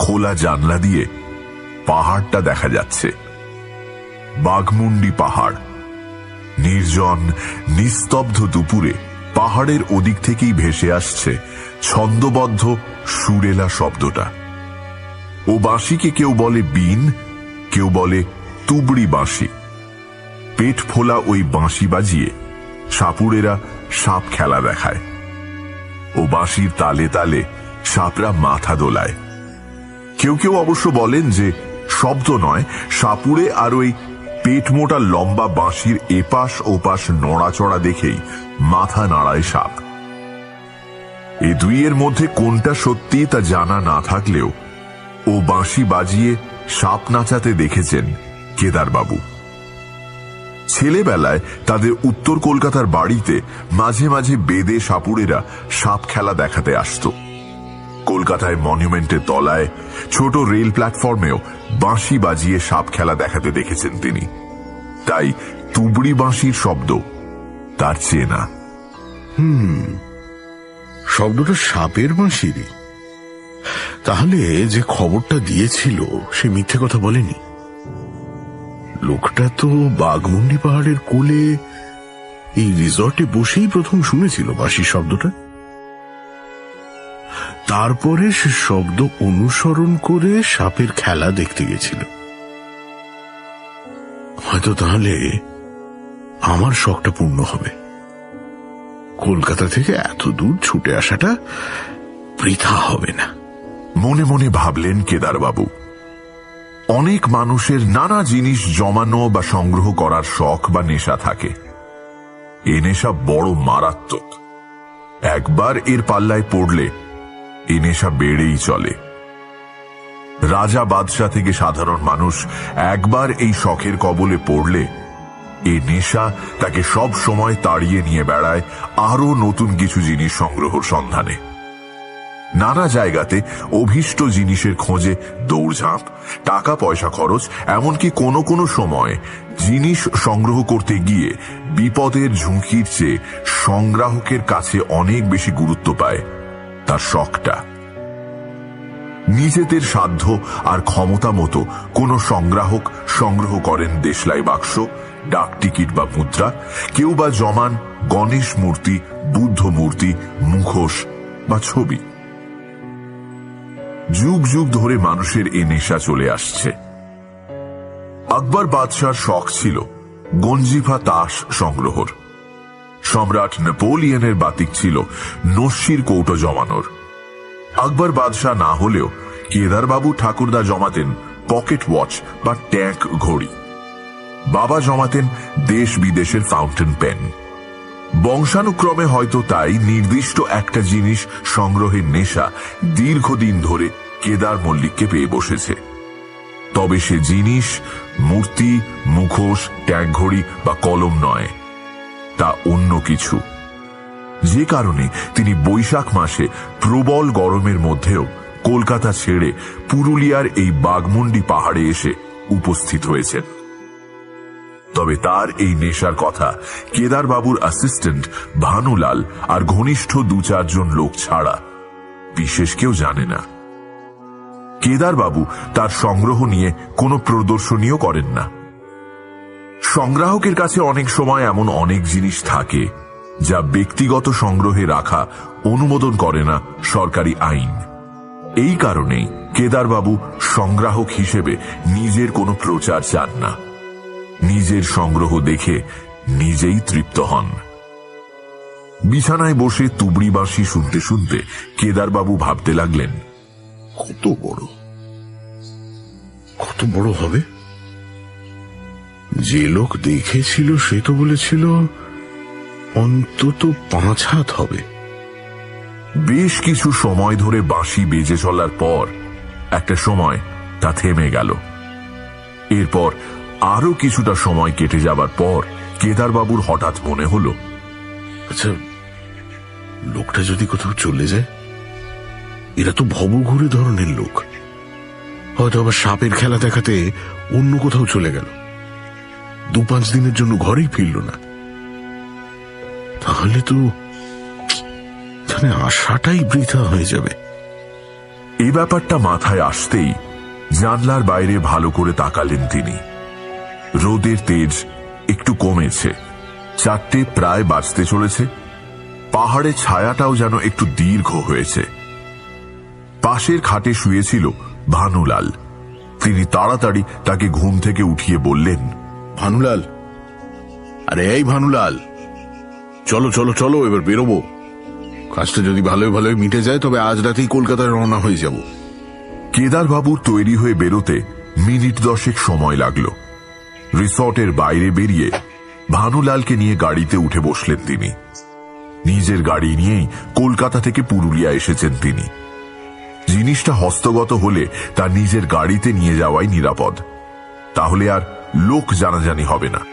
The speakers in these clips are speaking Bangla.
খোলা জানলা দিয়ে পাহাড়টা দেখা যাচ্ছে। বাঘমুন্ডি পাহাড়। নির্জন নিস্তব্ধ দুপুরে পাহাড়ের ওদিক থেকেই ভেসে আসছে ছন্দবদ্ধ সুরেলা শব্দটা। ও বাঁশিকে কেউ বলে বিন, কেউ বলে তুবড়ি বাঁশি। পেট ফোলা ওই বাঁশি বাজিয়ে সাপুড়েরা সাপ খেলা দেখায়। ও বাঁশির তালে তালে সাপরা মাথা দোলায়। কেউ কেউ অবশ্য বলেন যে শব্দ নয়, সাপুড়ে আর ওই পেট মোটা লম্বা বাঁশির এপাশ ওপাশ নড়াচড়া দেখেই মাথা নাড়ায় সাপ। এই দুইয়ের মধ্যে কোনটা সত্যি তা জানা না থাকলেও ও বাঁশি বাজিয়ে সাপ নাচাতে দেখেছেন কেদারবাবু। ছেলেবেলায় তাদের উত্তর কলকাতার বাড়িতে মাঝে মাঝে বেদে সাপুড়েরা সাপ খেলা দেখাতে আসত। কলকাতায় মনুমেন্টের তলায় ছোট রেল প্ল্যাটফর্মেও বাঁশি বাজিয়ে সাপ খেলা দেখাতে দেখেছেন তিনি। তাই তুবড়ি বাঁশির শব্দ তার চেনা। শব্দটা সাপের বাঁশিরই। তাহলে যে খবরটা দিয়েছিল সে মিথ্যে কথা বলেনি। লোকটা তো বাঘমুন্ডি পাহাড়ের কোলে এই রিসর্টে বসেই প্রথম শুনেছিল বাঁশির শব্দটা। তারপরে সে শব্দ অনুসরণ করে সাপের খেলা দেখতে গেছিল। হয়তো তাহলে আমার শখটা পূর্ণ হবে। কলকাতা থেকে এত দূর ছুটে আসাটা বৃথা হবে না, মনে মনে ভাবলেন কেদারবাবু। অনেক মানুষের নানা জিনিস জমানো বা সংগ্রহ করার শখ বা নেশা থাকে। এ নেশা বড় মারাত্মক। একবার এর পাল্লায় পড়লে এ নেশা বেড়েই চলে। রাজা বাদশাহ থেকে সাধারণ মানুষ একবার এই শখের কবলে পড়লে এ নেশা তাকে সব সময় তাড়িয়ে নিয়ে বেড়ায় আরো নতুন কিছু জিনিস সংগ্রহের সন্ধানে। নানা জায়গাতে অভীষ্ট জিনিসের খোঁজে দৌড়ঝাঁপ, টাকা পয়সা খরচ, এমনকি কোনো কোনো সময় জিনিস সংগ্রহ করতে গিয়ে বিপদের ঝুঁকির চেয়ে সংগ্রাহকের কাছে অনেক বেশি গুরুত্ব পায় তার শখটা। নিজেদের সাধ্য আর ক্ষমতা মতো কোনো সংগ্রাহক সংগ্রহ করেন দেশলাই বাক্স, ডাক টিকিট বা মুদ্রা, কেউ বা জমান গণেশ মূর্তি, বুদ্ধ মূর্তি, মুখোশ বা ছবি। যুগ যুগ ধরে মানুষের এ নেশা চলে আসছে। আকবর বাদশার শখ ছিল গঞ্জিফা তাস সংগ্রহর। সম্রাট নেপোলিয়নের বাতিক ছিল নস্যির কৌটো জমানোর। আকবর বাদশাহ না হলেও কেদারবাবু ঠাকুরদা জমাতেন পকেট ওয়াচ বা ট্যাঙ্ক ঘড়ি। বাবা জমাতেন দেশ বিদেশের ফাউন্টেন পেন। বংশানুক্রমে হয়তো তাই নির্দিষ্ট একটা জিনিস সংগ্রহের নেশা দীর্ঘদিন ধরে কেদার মল্লিককে পেয়ে বসেছে। তবে সে জিনিস মূর্তি, মুখোশ, ট্যাঙ্ক ঘড়ি বা কলম নয়, তা অন্য কিছু। যে কারণে তিনি বৈশাখ মাসে প্রবল গরমের মধ্যেও কলকাতা ছেড়ে পুরুলিয়ার এই বাঘমুন্ডি পাহাড়ে এসে উপস্থিত হয়েছেন। তবে তার এই নেশার কথা কেদারবাবুর অ্যাসিস্ট্যান্ট ভানুলাল আর ঘনিষ্ঠ 2-4 লোক ছাড়া বিশেষ কেউ জানে না। কেদারবাবু তার সংগ্রহ নিয়ে কোনো প্রদর্শনীও করেন না। সংগ্রাহকের কাছে অনেক সময় এমন অনেক জিনিস থাকে যা ব্যক্তিগত সংগ্রহে রাখা অনুমোদন করে না সরকারি আইন। এই কারণেই কেদারবাবু সংগ্রাহক হিসেবে নিজের কোনো প্রচার চান না। নিজের সংগ্রহ দেখে নিজেই তৃপ্ত হন। বিছানায় বসে তুবড়ি বাঁশি শুনতে শুনতে কেদারবাবু ভাবতে লাগলেন, কত বড় হবে? যে লোক দেখেছিল সে তো বলেছিল অন্তত 5 হাত হবে। বেশ কিছু সময় ধরে বাঁশি বেজে চলার পর একটা সময় তা থেমে গেল। এরপর আরো কিছুটা সময় কেটে যাবার পর কেদারবাবুর হঠাৎ মনে হলো, আচ্ছা, লোকটা যদি কোথাও চলে যায়? এরা তো ভবঘুরে ধরনের লোক। হয়তো আবার সাপের খেলা দেখাতে অন্য কোথাও চলে গেল, 2-5 দিনের জন্য ঘরেই ফিরল না। তাহলে তো আসাটাই বৃথা হয়ে যাবে। এই ব্যাপারটা মাথায় আসতেই জানলার বাইরে ভালো করে তাকালেন তিনি। রোদের তেজ একটু কমেছে, 4টে প্রায় বাজতে চলেছে। পাহাড়ে ছায়াটাও যেন একটু দীর্ঘ হয়েছে। পাশের খাটে শুয়েছিল ভানুলাল। তিনি তাড়াতাড়ি তাকে ঘুম থেকে উঠিয়ে বললেন, ভানুলাল, আরে এই ভানুলাল, চলো চলো চলো, এবার বেরোবো। কাজটা যদি ভালোই ভালোই মিটে যায় তবে আজ রাতেই কলকাতায় রওনা হয়ে যাব। কেদারবাবুর তৈরি হয়ে বেরোতে মিনিট 10 সময় লাগলো। রিসর্টের বাইরে বেরিয়ে ভানুলালকে নিয়ে গাড়িতে উঠে বসলেন তিনি। নিজের গাড়ি নিয়েই কলকাতা থেকে পুরুলিয়া এসেছেন তিনি। জিনিসটা হস্তগত হলে তা নিজের গাড়িতে নিয়ে যাওয়াই নিরাপদ, তাহলে আর লোক জানাজানি হবে না।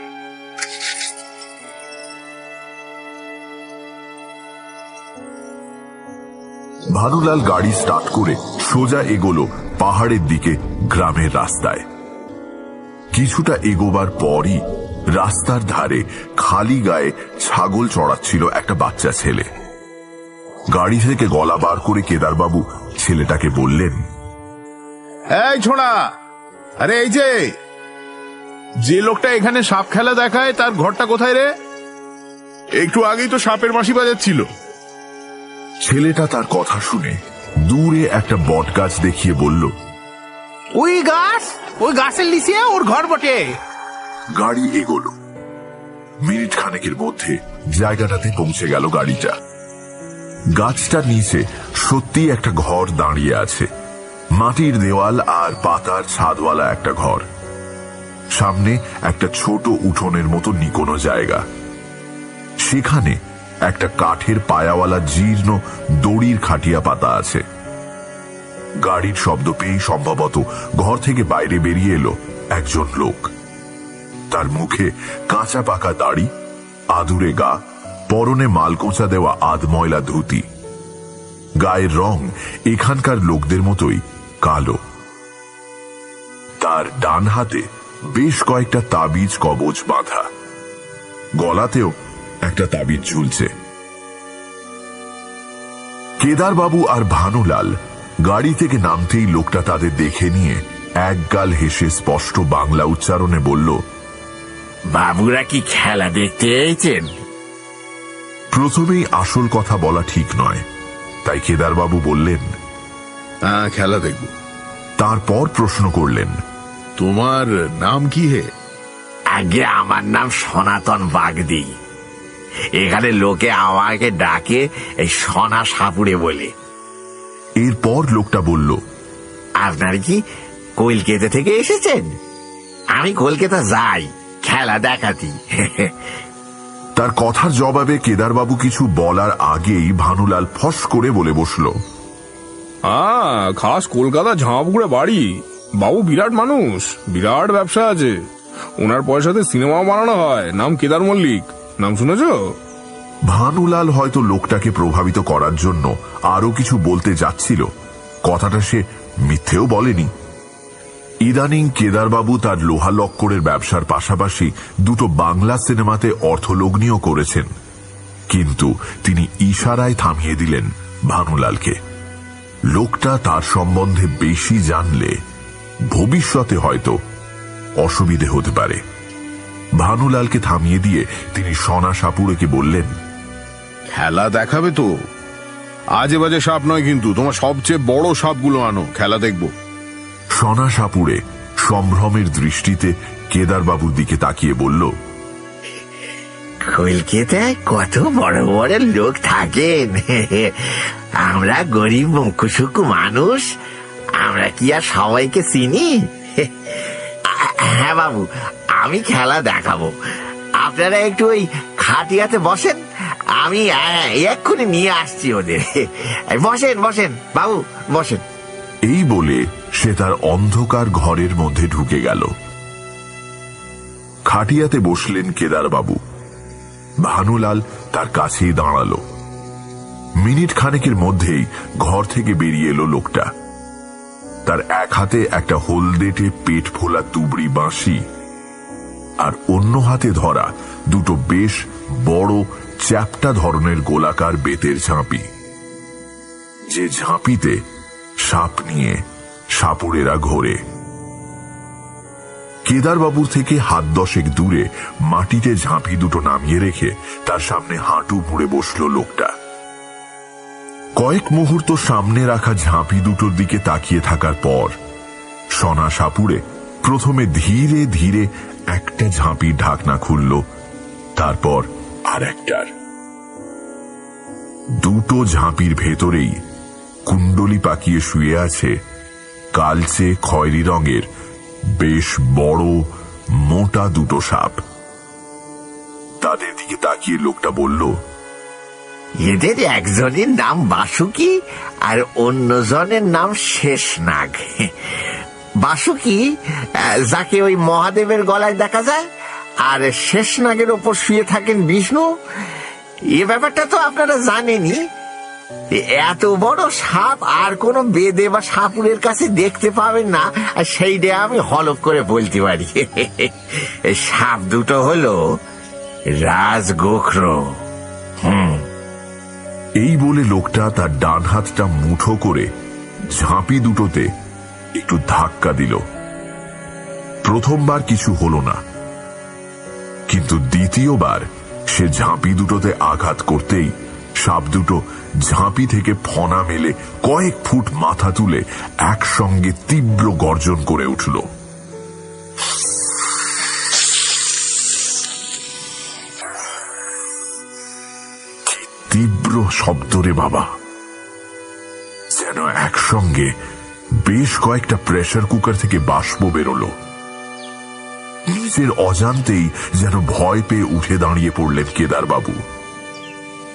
ভানুলাল গাড়ি স্টার্ট করে সোজা এগোলো পাহাড়ের দিকে গ্রামের রাস্তায়। কিছুটা এগোবার পরই রাস্তার ধারে খালি গায়ে ছাগল চড়াচ্ছিল একটা বাচ্চা ছেলে। গাড়ি থেকে গলা বার করে কেদারবাবু ছেলেটাকে বললেন, এই ছোড়া, আরে এই যে লোকটা এখানে সাপ খেলা দেখায় তার ঘরটা কোথায় রে? একটু আগেই তো সাপের বাঁশি বাজাচ্ছিল। ছেলেটা তার কথা শুনে দূরে একটা বট গাছ দেখিয়ে বলল, ওই গাছের নিচে ওর ঘর বটে। গাড়ি এগোলো। মিনিট খানেকের মধ্যে জায়গাটাতে পৌঁছে গেল গাড়িটা। গাছটার নিচে সত্যি একটা ঘর দাঁড়িয়ে আছে। মাটির দেওয়াল আর পাতার ছাদওয়ালা একটা ঘর। সামনে একটা ছোট উঠোনের মতো নিকোনো জায়গা। সেখানে একটা কাঠের পায়াওয়ালা জীর্ণ দড়ির খাটিয়া পাতা আছে। গাড়ির শব্দ পেয়ে সম্ভবত ঘর থেকে বাইরে বেরিয়ে এলো একজন লোক। তার মুখে কাঁচা পাকা দাড়ি, আধুরে গা, পরনে মালকোঁচা দেওয়া আধময়লা ধুতি। গায়ের রং এখানকার লোকদের মতোই কালো। তার ডান হাতে বেশ কয়েকটা তাবিজ কবজ বাঁধা, গলাতেও একটা তাবিজ ঝুলছে। কেদারবাবু আর ভানুলাল গাড়ি থেকে নামতেই লোকটা তাদের দেখে নিয়ে একগাল হেসে স্পষ্ট বাংলা উচ্চারণে বলল, বাবুরা কি খেলা দেখতে এসেছেন? প্রথমেই আসল কথা বলা ঠিক নয়, তাই কেদারবাবু বললেন, হ্যাঁ, খেলা দেখব। তারপর প্রশ্ন করলেন, তোমার নাম কি হে? আগে আমার নাম সনাতন বাগদি। এখানে লোকে আমাকে ডাকে এই সোনা সাপুড়ে বলে। এরপর লোকটা বলল, আপনার কি কলকাতা থেকে এসেছেন? আমি কলকাতা যাই খেলা দেখাতি। তার কথার জবাবে কেদারবাবু কিছু বলার আগেই ভানুলাল ফস করে বলে বসল, খাস কলকাতা ঝাঁপুকুড়ে বাড়ি। বাবু বিরাট মানুষ, বিরাট ব্যবসা আছে। ওনার পয়সাতে সিনেমা বানানো হয়, নাম কেদার মল্লিক। নাম শুনেছ? ভানুলাল হয়তো লোকটাকে প্রভাবিত করার জন্য আরো কিছু বলতে যাচ্ছিল, কথাটা সে মিথ্যেও বলেনি। ইদানিং কেদারবাবু তার লোহা লক্করের ব্যবসার পাশাপাশি দুটো বাংলা সিনেমাতে অর্থলগ্নিও করেছেন, কিন্তু তিনি ইশারায় থামিয়ে দিলেন ভানুলালকে। লোকটা তার সম্বন্ধে বেশি জানলে ভবিষ্যতে হয়তো অসুবিধে হতে পারে। ভানুলালকে থামিয়ে দিয়ে তিনি সোনা সাপুড়েকে বললেন, খেলা দেখাবে তো? আজে বাজে সাপ নয় কিন্তু, তোমার সবচেয়ে বড় সাপগুলো আনো, খেলা দেখব। সোনা সাপুড়ে সম্ভ্রমের দৃষ্টিতে কেদারবাবুর দিকে তাকিয়ে বলল, কলকাতায় কত বড় বড় লোক থাকেন। আমরা গরিব মুখশুকু মানুষ, আমরা কি আর সবাইকে চিনি? হ্যাঁ বাবু, আমি খেলা দেখাবো। আপনারা একটু ওই খাটিয়াতে বসেন, আমি এক্ষুনি নিয়ে আসছি ওদের। বসেন বসেন বাবু, বসেন। এই বলে সে তার অন্ধকার ঘরের মধ্যে ঢুকে গেল। খাটিয়াতে বসলেন কেদারবাবু। ভানুলাল তার কাছেই দাঁড়ালো। মিনিট খানেকের মধ্যেই ঘর থেকে বেরিয়ে এলো লোকটা। তার এক হাতে একটা হলদেটে পেট ফোলা তুবড়ি বাঁশি, আর অন্য হাতে ধরা দুটো বেশ বড় চ্যাপ্টা ধরনের গোলাকার বেতের ঝাঁপি, যে ঝাঁপিতে সাপ নিয়ে সাপুড়েরা ঘোরে। কেদারবাবুর থেকে হাত 10 দূরে মাটিতে ঝাঁপি দুটো নামিয়ে রেখে তার সামনে হাঁটু মুড়ে বসল লোকটা। কয়েক মুহূর্ত সামনে রাখা ঝাঁপি দুটোর দিকে তাকিয়ে থাকার পর সোনা সাপুড়ে প্রথমে ধীরে ধীরে একটা ঝাঁপির ঢাকনা খুলল, তারপর আর একটার। দুটো ঝাঁপির ভেতরেই কুণ্ডলি পাকিয়ে শুয়ে আছে কালচে খয়েরি রঙের বেশ বড় মোটা দুটো সাপ। তাদের দিকে তাকিয়ে লোকটা বলল, এদের একজনের নাম বাসুকি আর অন্যজনের নাম শেষনাগ। বাসুকি যাকে ওই মহাদেবের গলায় দেখা যায়, আর শেষনাগের ওপর শুয়ে থাকেন বিষ্ণু। এ ব্যাপারটা তো আপনারা জানেনই। এত বড় সাপ আর কোন বেদে বা সাপুরের কাছে দেখতে পাবেন না, আর সেইটা আমি হলফ করে বলতে পারি। সাপ দুটো হলো রাজগোখর। এই বলে লোকটা তার ডান হাতটা মুঠো করে ঝাঁপি দুটোতে একটু ধাক্কা দিল। প্রথমবার কিছু হলো না, কিন্তু দ্বিতীয়বার সে ঝাঁপি দুটোতে আঘাত করতেই সাপ দুটো ঝাঁপি থেকে ফনা মেলে কয়েক ফুট মাথা তুলে একসঙ্গে তীব্র গর্জন করে উঠল। তীব্র শব্দ রে বাবা! যেন একসঙ্গে বেশ কয়েকটা প্রেসার কুকার থেকে বাষ্প বেরোলো। নিজের অজান্তেই যেন ভয় পেয়ে উঠে দাঁড়িয়ে পড়লেন কেদারবাবু,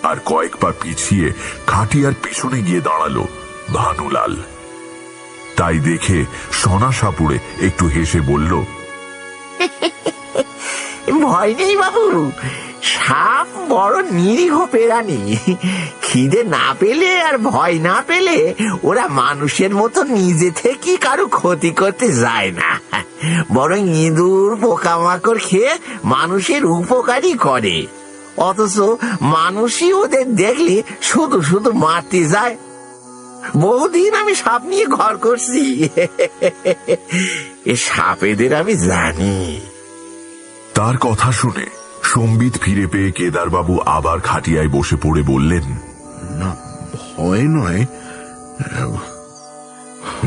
আর কয়েক পা পিছিয়ে খাটিয়ার পিছনে গিয়ে দাঁড়ালো ভানুলাল। তাই দেখে সোনা সাপুড়ে একটু হেসে বলল, ভয় নেই বাবু, সাপ বড় নিরীহ প্রাণী। খিদে না পেলে আর ভয় না পেলে ওরা মানুষের মতো নিজে থেকে কারো ক্ষতি করতে যায় না, বরং ইঁদুর পোকামাকড় খেয়ে মানুষের উপকারই করে। অথচ মানুষই ওদের দেখলে শুধু শুধু মারতে যায়। বহুদিন আমি সাপ নিয়ে ঘর করছি, এ সাপেদের আমি জানি। তার কথা শুনে সম্বিত ফিরে পেয়ে কেদারবাবু আবার খাটিয়ায় বসে পড়ে বললেন, না, ভয় নয়,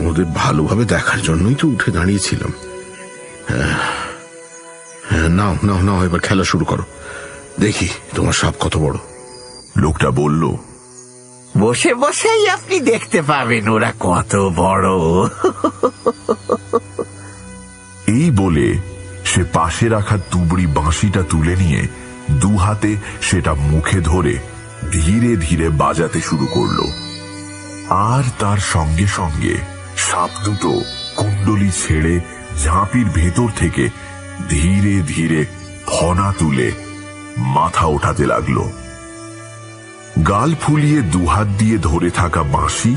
ওদের ভালোভাবে দেখার জন্যই তো উঠে দাঁড়িয়েছিলাম। নাও নাও নাও, এবার খেলা শুরু করো, দেখি তোমার সাপ কত বড়। লোকটা বলল, বসে বসেই আপনি দেখতে পাবেন ওরা কত বড়। এই বলে সে পাশে রাখা তুবড়ি বাঁশিটা তুলে নিয়ে দু হাতে সেটা মুখে ধরে ধীরে ধীরে বাজাতে শুরু করল। আর তার সঙ্গে সঙ্গে সাপ দুটো কুণ্ডলি ছেড়ে ঝাঁপির ভেতর থেকে ধীরে ধীরে ফনা তুলে মাথা ওঠাতে লাগলো। গাল ফুলিয়ে দুহাত দিয়ে ধরে থাকা বাঁশি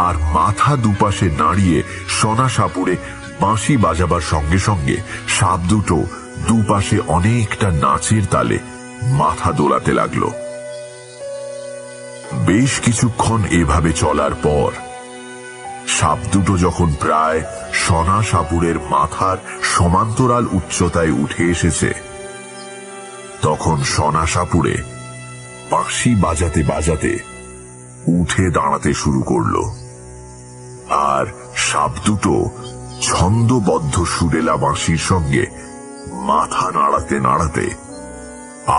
আর মাথা দুপাশে নাড়িয়ে সোনা সাপুড়ে বাঁশি বাজাবার সঙ্গে সঙ্গে সাপ দুটো দুপাশে অনেকটা নাচের তালে মাথা দোলাতে লাগলো। বেশ কিছুক্ষণ এভাবে চলার পর সাপ দুটো যখন প্রায় সোনা সাপুড়ের মাথার সমান্তরাল উচ্চতায় উঠে এসেছে, তখন সোনা সাপুড়ে বাঁশি বাজাতে বাজাতে উঠে দাঁড়াতে শুরু করলো। আর সাপ দুটো ছন্দবদ্ধ সুরেলা বাঁশির সঙ্গে মাথা নাড়াতে নাড়াতে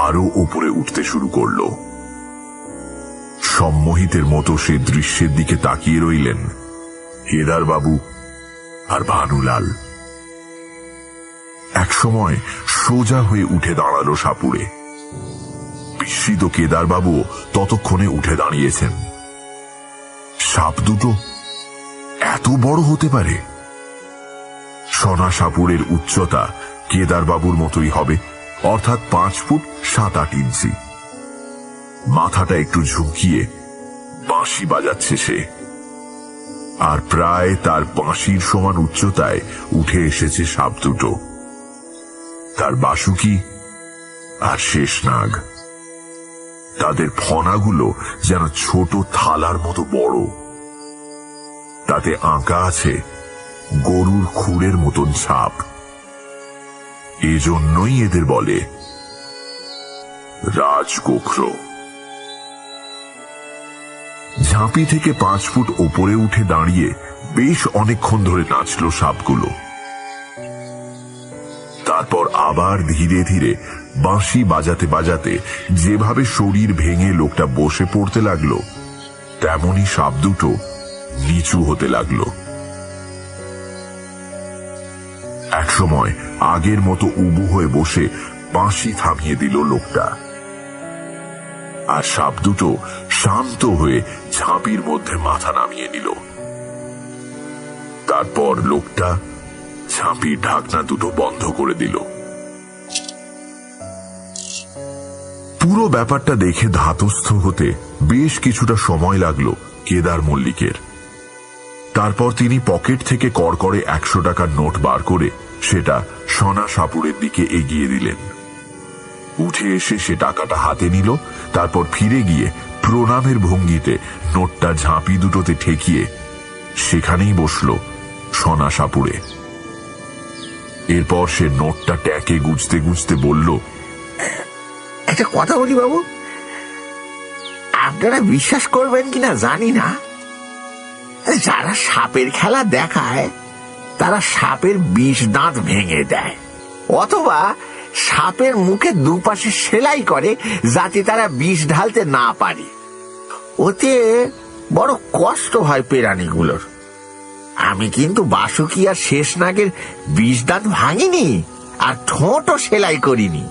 আরো উপরে উঠতে শুরু করলো। সম্মোহিতের মতো সে দৃশ্যের দিকে তাকিয়ে রইলেন কেদারবাবু আর ভানুলাল। একসময় সোজা হয়ে উঠে দাঁড়ালো সাপুড়ে। বিস্মিত কেদারবাবু ততক্ষণে উঠে দাঁড়িয়েছেন। সাপ দুটো এত বড় হতে পারে? সোনা সাপুড়ের উচ্চতা কেদারবাবুর মতোই হবে, অর্থাৎ 5 ফুট 7-8 ইঞ্চি। মাথাটা একটু ঝুঁকিয়ে বাঁশি বাজাচ্ছে সে, আর প্রায় তার বাঁশির সমান উচ্চতায় উঠে এসেছে সাপ দুটো, তার বাসুকি আর শেষনাগ। তাদের ফনাগুলো যেন ছোট থালার মতো বড়। তাতে আঁকা আছে গরুর খুরের মতন ছাপ। এজন্যই এদের বলে রাজগোখরো। ঝাঁপি থেকে 5 ফুট ওপরে উঠে দাঁড়িয়ে বেশ অনেকক্ষণ ধরে নাচল সাপগুলো। তারপর আবার ধীরে ধীরে বাঁশি বাজাতে বাজাতে যেভাবে শরীর ভেঙে লোকটা বসে পড়তে লাগলো, তেমনি সাপ দুটো নিচু হতে লাগলো। একসময় আগের মতো উবু হয়ে বসে বাঁশি থামিয়ে দিল লোকটা, আর সাপ দুটো শান্ত হয়ে ঝাঁপির মধ্যে মাথা নামিয়ে নিল। তারপর লোকটা ঝাঁপির ঢাকনা দুটো বন্ধ করে দিল। পুরো ব্যাপারটা দেখে ধাতস্থ হতে বেশ কিছুটা সময় লাগলো কেদার মল্লিকের। তারপর তিনি পকেট থেকে কড়কড়ে 100 টাকার নোট বার করে সেটা সোনা সাপুড়ের দিকে এগিয়ে দিলেন। উঠে এসে সে টাকাটা হাতে নিল, তারপর ফিরে গিয়ে প্রণামের ভঙ্গিতে নোটটা ঝাঁপি দুটোতে ঠেকিয়ে সেখানেই বসল সোনা সাপুড়ে। এরপর সে নোটটা ট্যাকে গুজতে গুজতে বলল, একটা কথা বলি বাবু, আপনারা বিশ্বাস করবেন কিনা জানি না, যারা সাপের খেলা দেখায় তারা সাপের 20 দাঁত ভেঙে দেয়, অথবা সাপের মুখে দুপাশে সেলাই করে যাতে তারা বিষ ঢালতে না পারে। ওতে বড় কষ্ট হয় প্রাণীগুলোর। আমি কিন্তু বাসুকি আর শেষনাগের 20 দাঁত ভাঙিনি, আর ঠোঁটও সেলাই করিনি,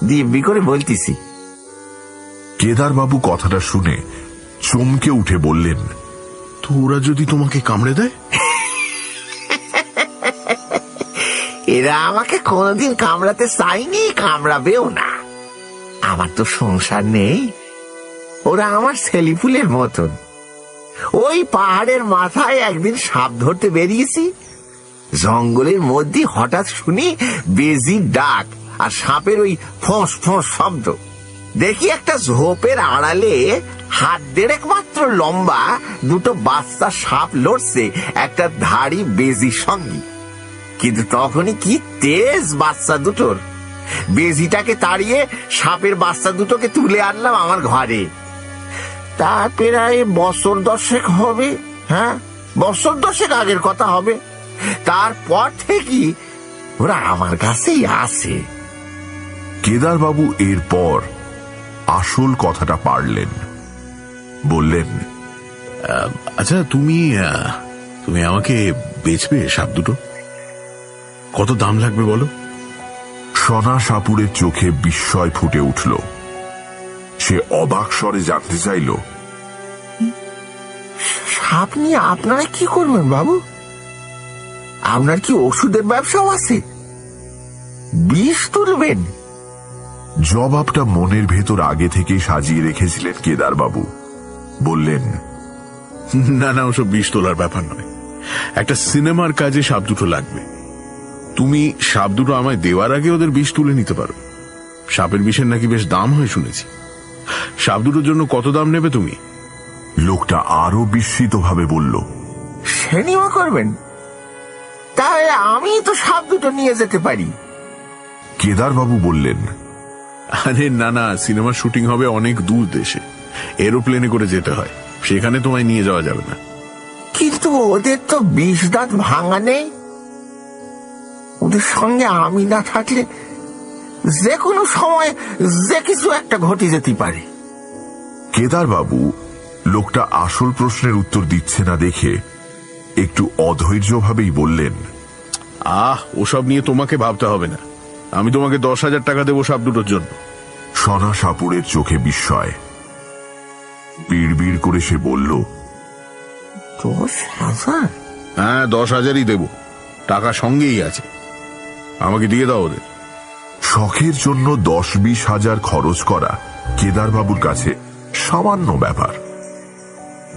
দিব্যি করে বলতেছি। কেদারবাবু কথাটা শুনে চমকে উঠে বললেন, তো ওরা যদি তোমাকে কামড়ে দেয়? এরা আমাকে কোনোদিন কামড়াতে চাইনি, কামড়াবেও না। আমার তো সংসার নেই, ওরা আমার ছেলেপুলের মতন। ওই পাহাড়ের মাথায় একদিন সাপ ধরতে বেরিয়েছি, জঙ্গলের মধ্যে হঠাৎ শুনি বেজির ডাক আর সাপের ওই ফোঁস ফোঁস শব্দ। দেখি একটা ঝোপের আড়ালে 1.5 মাত্র লম্বা দুটো বাচ্চা সাপ লড়ছে একটা ধাড়ি বেজির সঙ্গে। কিন্তু তখনই কি তেজ বাচ্চা দুটোর! বেজিটাকে তাড়িয়ে সাপের বাচ্চা দুটোকে তুলে আনলাম আমার ঘরে। তা প্রায় বছর 10 হবে, হ্যাঁ বছর 10 আগের কথা হবে। তারপর থেকে ওরা আমার কাছেই আসে। কেদারবাবু এরপর আসল কথাটা পারলেন। বললেন, আচ্ছা, তুমি আমাকে বেচবে সাপ দুটো? কত দাম লাগবে বলো? সোনা সাপুড়ের চোখে বিস্ময় ফুটে উঠল। সে অবাক স্বরে জানতে চাইল, সাপ নিয়ে আপনারা কি করবেন বাবু? আপনার কি ওষুধের ব্যবসাও আছে? বিষ তুলবেন? জবাবটা মনের ভেতর আগে থেকে সাজিয়ে রেখেছিলেন কেদারবাবু। বললেন, না না, ওসব বিষ তোলার ব্যাপার নয়। একটা সিনেমার কাজে সাপ দুটো লাগবে। তুমি সাপ দুটো আমায় দেওয়ার আগে ওদের বিষ তুলে নিতে পারো। সাপের বিষের নাকি বেশ দাম হয় শুনেছি। সাপ দুটোর জন্য কত দাম নেবে তুমি? লোকটা আরো বিস্মিত ভাবে বলল, সিনেমা করবেন? তাহলে আমি তো সাপ দুটো নিয়ে যেতে পারি। কেদারবাবু বললেন, আরে না না, সিনেমার শুটিং হবে অনেক দূর দেশে, এরোপ্লেনে করে যেতে হয়, সেখানে তোমায় নিয়ে যাওয়া যাবে না। কিন্তু ওদের তো 20 দাঁত ভাঙা নেই। ওদের সঙ্গে আমি না থাকলে যে কোনো সময় যে কিছু একটা ঘটে যেতে পারে। কেদারবাবু লোকটা আসল প্রশ্নের উত্তর দিচ্ছে না দেখে একটু অধৈর্য ভাবেই বললেন, ওসব নিয়ে তোমাকে ভাবতে হবে না। আমি তোমাকে 10,000 টাকা দেবো সাপ দুটোর জন্য। সোনা সাপুড়ের চোখে বিস্ময়। বিড়বিড় করে সে বলল, 10,000? হ্যাঁ, 10,000ই দেবো, টাকা সঙ্গেই আছে। আমাকে দিয়ে দাও ওদের। শখের জন্য 10-20 হাজার খরচ করা কেদারবাবুর কাছে সামান্য ব্যাপার।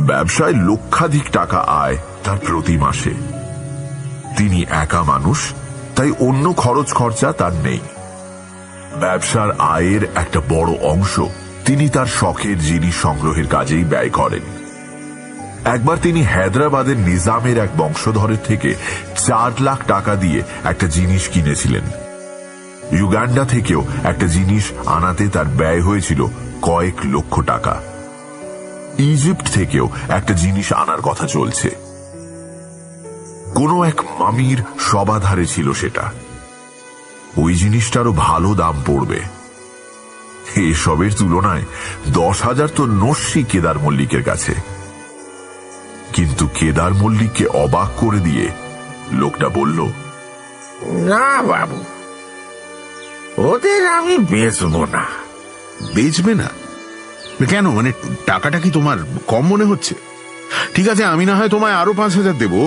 ব্যবসায় লক্ষাধিক টাকা আয় তার প্রতি মাসে। তিনি একা মানুষ, তাই অন্য খরচ খরচা তার নেই। ব্যবসার আয়ের একটা বড় অংশ তিনি তার শখের জিনিস সংগ্রহের কাজেই ব্যয় করেন। একবার তিনি হায়দ্রাবাদের নিজামের এক বংশধরের থেকে 4 লাখ টাকা দিয়ে একটা জিনিস কিনেছিলেন। ইউগান্ডা থেকেও একটা জিনিস আনাতে তার ব্যয় হয়েছিল কয়েক লক্ষ টাকা। ইজিপ্ট থেকেও একটা জিনিস আনার কথা চলছে। কোনো এক মামির সবাধারে ছিল সেটা। ওই জিনিসটারও ভালো দাম পড়বে। এসবের তুলনায় 10,000 তো নস্যি কেদার মল্লিকের কাছে। কিন্তু কেদার মল্লিককে অবাক করে দিয়ে লোকটা বলল, না বাবু, ওদের আমি বেচবো না। বেচবে না কেন? মানে টাকাটা কি তোমার কম মনে হচ্ছে? ঠিক আছে, আমি না হয় তোমায় আরো 5,000 দেবো।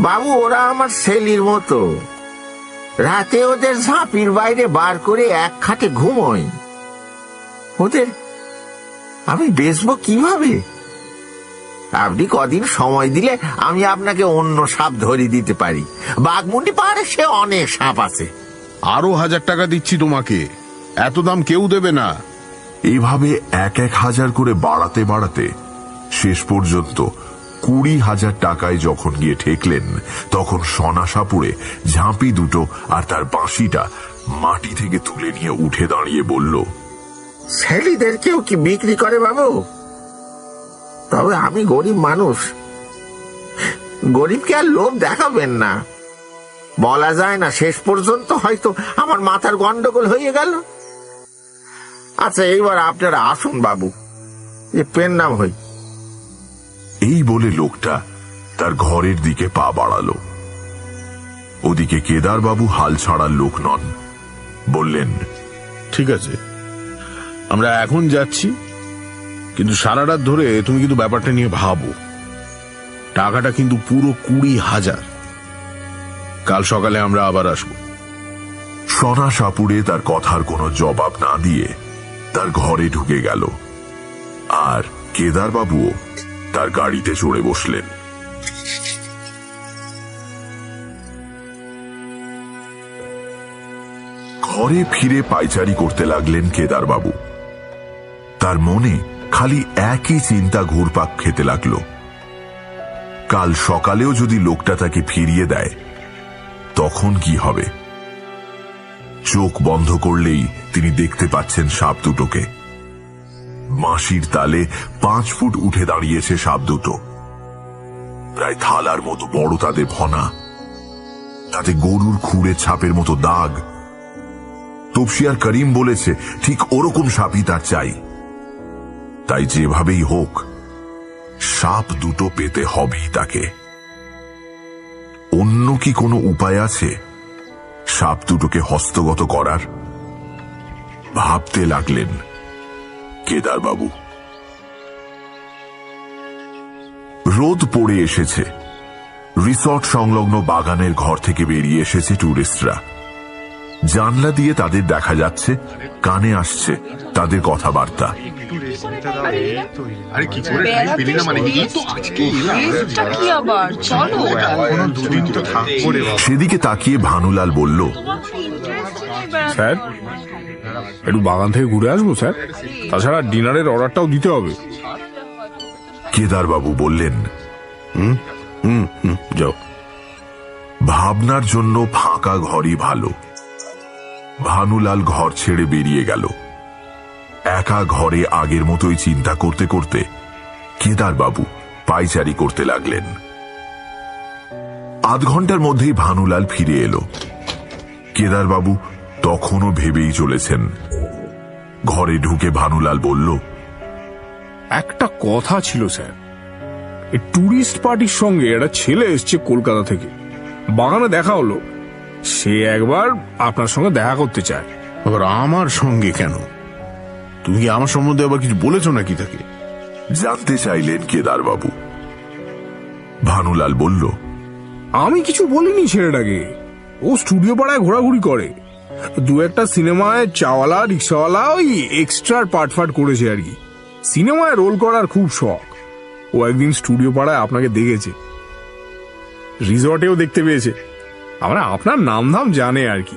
বাবু, ওরা আমার ছেলির মতো। রাতে ওদের ঝাঁপির বাইরে বার করে এক খাটে ঘুমোই। ওদের আমি বেচবো কিভাবে? আপনি কদিন সময় দিলে আমি আপনাকে অন্য সাপ ধরিয়ে দিতে পারি। বাঘমুন্ডি পাহাড়ে সে অনেক সাপ আছে। আরো 1,000 টাকা দিচ্ছি তোমাকে, এত দাম কেউ দেবে না। এইভাবে 1,000 করে বাড়াতে বাড়াতে শেষ পর্যন্ত 20,000 টাকায় যখন গিয়ে ঠেকলেন, তখন সোনা সাপুড়ে ঝাঁপি দুটো আর তার বাঁশিটা মাটি থেকে তুলে নিয়ে উঠে দাঁড়িয়ে বলল, ছেলিদের কেউ কি বিক্রি করে বাবু? তবে আমি গরিব মানুষ, গরিবকে আর লোভ দেখাবেন না। বলা যায় না, শেষ পর্যন্ত হয়তো আমার মাথার গন্ডগোল হয়ে গেল। আচ্ছা, এইবার আপনারা আসুন বাবু, এ পেন নাম হই। এই বলে লোকটা তার ঘরের দিকে পা বাড়ালো। ওদিকে কেদার বাবু হাল ছাড়ার লোক নন। বললেন, ঠিক আছে, আমরা এখন যাচ্ছি, কিন্তু সারা রাত ধরে তুমি কিন্তু ব্যাপারটা নিয়ে ভাবো। টাকাটা কিন্তু পুরো 20,000। কাল সকালে আমরা আবার আসবো। সোনা সাপুড়ে তার কথার কোনো জবাব না দিয়ে তার ঘরে ঢুকে গেল, আর কেদার বাবুও তার গাড়িতে চড়ে বসলেন। ঘরে ফিরে পায়চারি করতে লাগলেন কেদার বাবু। তার মনে খালি একই চিন্তা ঘুরপাক খেতে লাগলো। কাল সকালেও যদি লোকটা তাকে ফিরিয়ে দেয়, তখন কি হবে? চোখ বন্ধ করলেই তিনি দেখতে পাচ্ছেন সাপ দুটোকে। মাসির তালে 5 ফুট উঠে দাঁড়িয়েছে সাপ দুটো। প্রায় থালার মতো বড় তাদের ফনা, তাতে গরুর খুঁড়ে ছাপের মতো দাগ। তপসিয়ার করিম বলেছে ঠিক ওরকম সাপই তার চাই। তাই যেভাবেই হোক সাপ দুটো পেতে হবেই তাকে। অন্য কি কোনো উপায় আছে সাপ দুটোকে হস্তগত করার? ভাবতে লাগলেন কেদার বাবু। রোদ পড়ে এসেছে। রিসর্ট সংলগ্ন বাগানের ঘর থেকে বেরিয়ে এসেছে টুরিস্টরা। জানলা দিয়ে তাদের দেখা যাচ্ছে, কানে আসছে তাদের কথাবার্তা। সেদিকে তাকিয়ে ভানুলাল বলল, স্যার, একটু বাগান থেকে ঘুরে আসবো স্যার, তাছাড়া ডিনারের অর্ডারটাও দিতে হবে। কেদার বাবু বললেন, যাও। ভাবনার জন্য ফাঁকা ঘরই ভালো। ভানুলাল ঘর ছেড়ে বেরিয়ে গেল। একা ঘরে আগের মতোই চিন্তা করতে করতে কেদার বাবু পায়চারি করতে লাগলেন। আধ ঘন্টার মধ্যেই ভানুলাল ফিরে এলো। কেদার বাবু তখনও ভেবেই চলেছেন। ঘরে ঢুকে ভানুলাল বলল, একটা কথা ছিল স্যার, এই টুরিস্ট পার্টির সঙ্গে একটা ছেলে এসছে কলকাতা থেকে, বাগানে দেখা হলো। সে একবার আপনার সঙ্গে দেখা করতে চায়। আবার আমার সঙ্গে কেন? তুমি কি আমার সম্বন্ধে আবার কিছু বলেছো নাকি তাকে? জানতে চাইলেন কেদার বাবু। ভানুলাল বলল, আমি কিছু বলিনি ছেলেটাকে। ও স্টুডিও পাড়ায় ঘোরাঘুরি করে, 2-একটা সিনেমায় চাওয়ালা রিক্সাওয়ালা ওই এক্সট্রার পাটফাট করেছে আর কি। সিনেমায় রোল করার খুব শখ। ও একদিন স্টুডিও পাড়ায় আপনাকে দেখেছে, রিসর্টেও দেখতে পেয়েছে। আমরা আপনার নাম ধাম জানে আর কি।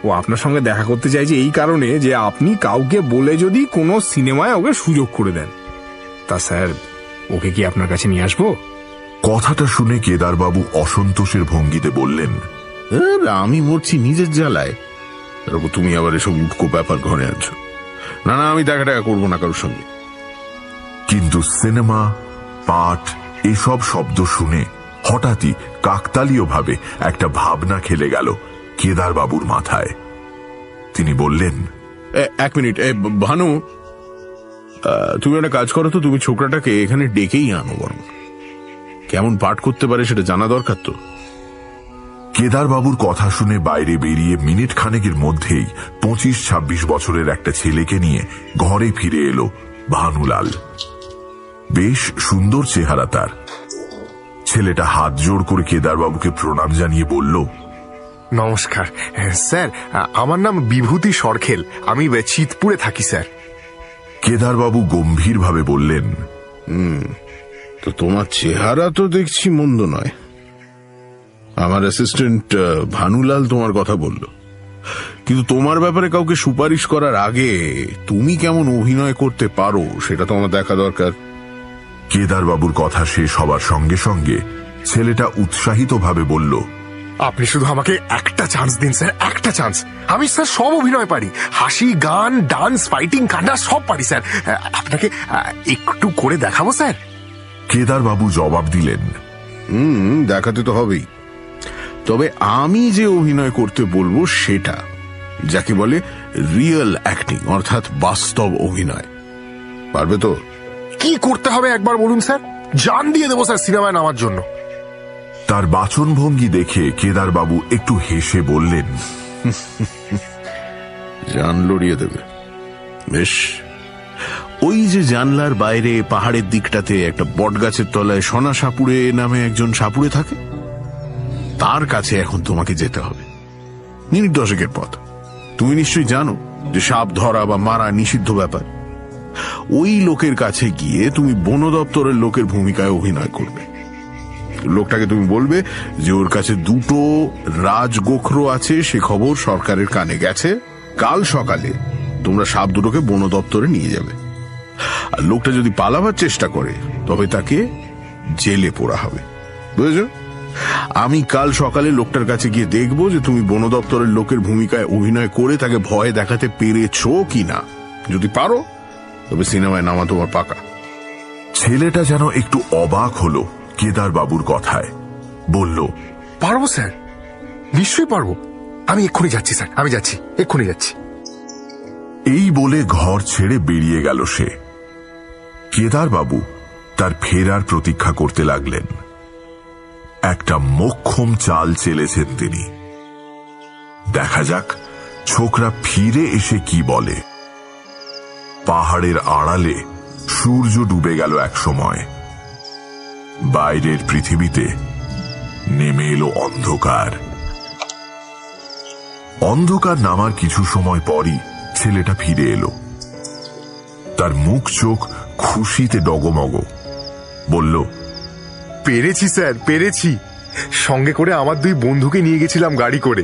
ও আপনার সঙ্গে দেখা করতে চাইছে এই কারণে যে আপনি কাউকে বলে যদি কোনো সিনেমায় ওকে সুযোগ করে দেন। তা স্যার, ওকে কি আপনার কাছে নিয়ে আসবো? কথাটা শুনে কেদারবাবু অসন্তোষের ভঙ্গিতে বললেন, আমি মরছি নিজের জ্বালায়, তারপর তুমি আবার এসব উটকো ব্যাপার ঘরে আনছো। না না, আমি দেখা টাকা করবো না কারোর সঙ্গে। কিন্তু সিনেমা, পাঠ এসব শব্দ শুনে হঠাৎই কাকতালীয়ভাবে একটা ভাবনা খেলে গেল কেদারবাবুর মাথায়। তিনি বললেন, এক মিনিট, ভানু, তুমি একটা কাজ করো তো, তুমি ছোকরাটাকে এখানে ডেকেই আনো বরং। কেমন পাঠ করতে পারে সেটা জানা দরকার তো। কেদারবাবুর কথা শুনে বাইরে বেরিয়ে মিনিট খানেকের মধ্যেই 25-26 বছরের একটা ছেলেকে নিয়ে ঘরে ফিরে এলো ভানুলাল। বেশ সুন্দর চেহারা তার। ছেলেটা হাত জোড় করে কেদারবাবুকে প্রণাম জানিয়ে বলল, নমস্কার স্যার, আমার নাম বিভূতি সরখেল, আমি চিতপুরে থাকি স্যার। কেদারবাবু গম্ভীরভাবে বললেন, তো তোমার চেহারা তো দেখছি মন্দ নয়। আমার অ্যাসিস্ট্যান্ট ভানুলাল তোমার কথা বলল, কিন্তু তোমার ব্যাপারে কাউকে সুপারিশ করার আগে তুমি কেমন অভিনয় করতে পারো সেটা তো আমার দেখা দরকার। কেদারবাবুর কথা শেষ হবার সঙ্গে সঙ্গে ছেলেটা উৎসাহিতভাবে বলল, আপনি শুধু আমাকে একটা চান্স দিন স্যার, একটা চান্স। আমি স্যার সব অভিনয় পারি, হাসি, গান, ডান্স, ফাইটিং, কান্না সব পারি স্যার। আপনাকে একটু করে দেখাবো স্যার। কেদারবাবু জবাব দিলেন, দেখাতে তো হবেই, তবে আমি যে অভিনয় করতে বলবো সেটা, যাকে বলে রিয়েল অ্যাক্টিং, অর্থাৎ বাস্তব অভিনয়। পারবে তো? কি করতে হবে একবার বলুন স্যার, জান দিয়ে দেবো স্যার সিনেমায় নামার জন্য। তার বাচনভঙ্গি দেখে কেদারবাবু একটু হেসে বললেন, জান লড়িয়ে দেবে। বেশ, ওই যে জানলার বাইরে পাহাড়ের দিকটাতে একটা বটগাছের তলায় সোনা সাপুড়ে নামে একজন সাপুড়ে থাকে, তার কাছে এখন তোমাকে যেতে হবে। মিনিট 10 পথ। তুমি নিশ্চয়ই জানো যে সাপ ধরা বা মারা নিষিদ্ধ ব্যাপার। ওই লোকের কাছে গিয়ে তুমি বন দপ্তরের লোকের ভূমিকায় অভিনয় করবে। লোকটাকে তুমি বলবে যে ওর কাছে 2টো রাজগোখরো আছে, সে খবর সরকারের কানে গেছে। কাল সকালে তোমরা সাপ দুটোকে বন দপ্তরে নিয়ে যাবে। আর লোকটা যদি পালাবার চেষ্টা করে তবে তাকে জেলে পোড়া হবে, বুঝেছো? আমি কাল সকালে লোকটার কাছে গিয়ে দেখবো যে তুমি বন দপ্তরের লোকের ভূমিকায় অভিনয় করে তাকে ভয় দেখাতে পেরেছো কিনা। যদি পারো তবে সিনেমায় নামা তোমার পাকা। ছেলেটা যেন একটু অবাক হলো কেদারবাবুর কথায়, বলল, পারবো স্যার, নিশ্চয়ই পারবো। আমি এক্ষুনি যাচ্ছি স্যার, আমি যাচ্ছি, এক্ষুনি যাচ্ছি। এই বলে ঘর ছেড়ে বেরিয়ে গেল সে। কেদারবাবু তার ফেরার প্রতীক্ষা করতে লাগলেন। একটা মোক্ষম চাল চেলেছেন তিনি। দেখা যাক ছোকরা ফিরে এসে কি বলে। পাহাড়ের আড়ালে সূর্য ডুবে গেল এক সময়। বাইরের পৃথিবীতে নেমে এলো অন্ধকার। অন্ধকার নামার কিছু সময় পরই ছেলেটা ফিরে এলো। তার মুখ চোখ খুশিতে ডগমগ। বলল, পেরেছি স্যার, পেরেছি। সঙ্গে করে আমার 2 বন্ধুকে নিয়ে গেছিলাম গাড়ি করে।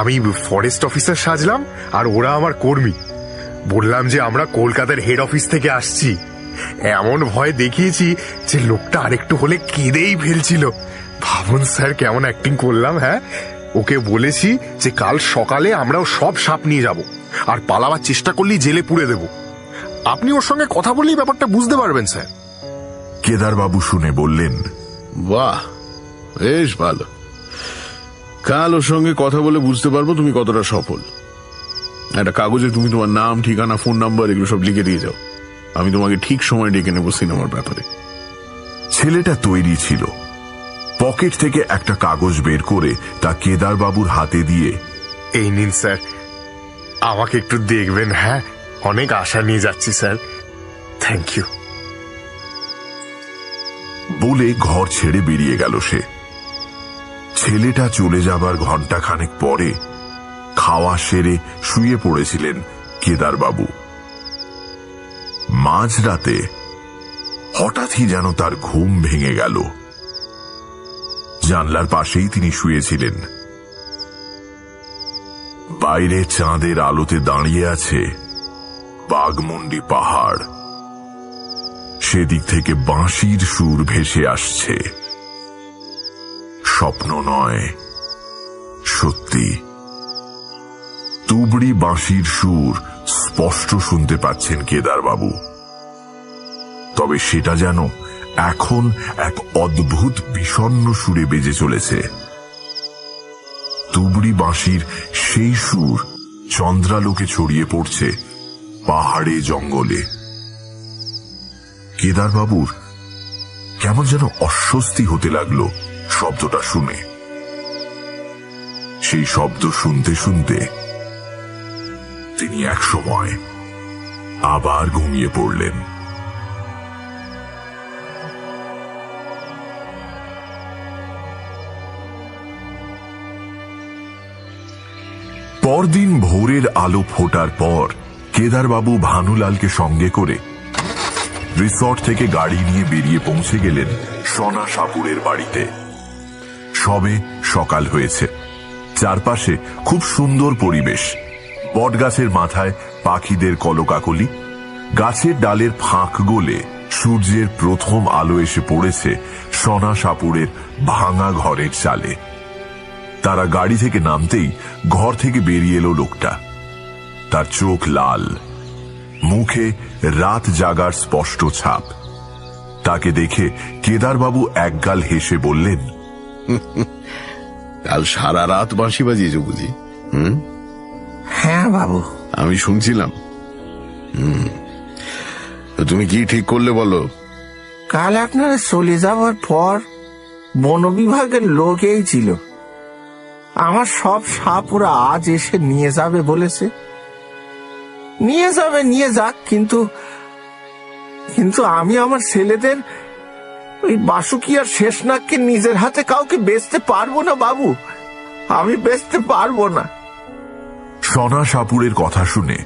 আমি ফরেস্ট অফিসার সাজলাম আর ওরা আমার কর্মী। বললাম যে আমরা কলকাতার হেড অফিস থেকে আসছি। এমন ভয় দেখিয়েছি যে লোকটা আরেকটু হলে কেঁদেই ফেলছিল। ভাবুন স্যার কেমন অ্যাক্টিং করলাম। হ্যাঁ, ওকে বলেছি যে কাল সকালে আমরাও সব সাপ নিয়ে যাব, আর পালাবার চেষ্টা করলেই জেলে পুরে দেব। আপনি ওর সঙ্গে কথা বললেই ব্যাপারটা বুঝতে পারবেন স্যার। কেদারবাবু শুনে বললেন, বাহ, বেশ ভালো। কাল ওর সঙ্গে কথা বলে বুঝতে পারবো তুমি কতটা সফল। একটা কাগজে তুমি তোমার নাম, ঠিকানা, ফোন নাম্বার এগুলো সব লিখে দিয়ে যাও। আমি তোমাকে ঠিক সময় ডেকে নেব সিনেমার ব্যাপারে। ছেলেটা তৈরি ছিল। পকেট থেকে একটা কাগজ বের করে তা কেদারবাবুর হাতে দিয়ে, এই নিন স্যার, আমাকে একটু দেখবেন। হ্যাঁ, অনেক আশা নিয়ে যাচ্ছি স্যার, থ্যাংক ইউ। বলে ঘর ছেড়ে বেরিয়ে গেল সে। ছেলেটা চলে যাবার ঘণ্টাখানেক পরে খাওয়া সেরে শুয়ে পড়েছিলেন কেদারবাবু। মাঝরাতে হঠাৎই যেন তার ঘুম ভেঙে গেল। জানলার পাশেই তিনি শুয়েছিলেন। বাইরে চাঁদের আলোতে দাঁড়িয়ে আছে বাঘমুন্ডি পাহাড়। সেদিক থেকে বাঁশির সুর ভেসে আসছে। স্বপ্ন নয়, সত্যি। তুবড়ি বাঁশির সুর স্পষ্ট শুনতে পাচ্ছেন কেদারবাবু। তবে সেটা যেন এখন এক অদ্ভুত বিষণ্ণ সুরে বেজে চলেছে। তুবড়ি বাঁশির সেই সুর চন্দ্রালোকে ছড়িয়ে পড়ছে পাহাড়ে জঙ্গলে। কেদারবাবুর কেমন যেন অস্বস্তি হতে লাগলো শব্দটা শুনে। সেই শব্দ শুনতে শুনতে তিনি একসময় আবার ঘুমিয়ে পড়লেন। পরদিন ভোরের আলো ফোটার পর কেদারবাবু ভানুলালকে সঙ্গে করে রিসর্ট থেকে গাড়ি নিয়ে বেরিয়ে পৌঁছে গেলেন সোনা সাপুরের বাড়িতে। সবে সকাল হয়েছে। চারপাশে খুব সুন্দর পরিবেশ। বটগাছের মাথায় পাখিদের কলকাকলি, গাছের ডালের ফাঁক গলে সূর্যের প্রথম আলো এসে পড়েছে সোনা সাপুরের ভাঙা ঘরের চালে। তারা গাড়ি থেকে নামতেই ঘর থেকে বেরিয়ে এলো লোকটা। তার চোখ লাল, মুখে রাত জাগার স্পষ্ট ছাপ। তাকে দেখে কেদারবাবু একগাল হেসে বললেন, কাল সারা রাত বাঁশি বাজিয়েছ বুঝি? হ্যাঁ বাবু, আমি শুনছিলাম। তো তুমি কি ঠিক করলে বলো? কাল আপনারা চলে যাওয়ার পর বন বিভাগের লোকেই ছিল। আমার সব সাপ ওরা আজ এসে নিয়ে যাবে বলেছে। নিয়ে যাবে, নিয়ে যাক, কিন্তু কিন্তু আমি আমার ছেলেদের ওই বাসুকি আর শেষনাগকে নিজের হাতে কাউকে বেচতে পারবো না বাবু, আমি বেচতে পারবো না। সোনা সাপুরের কথা শুনে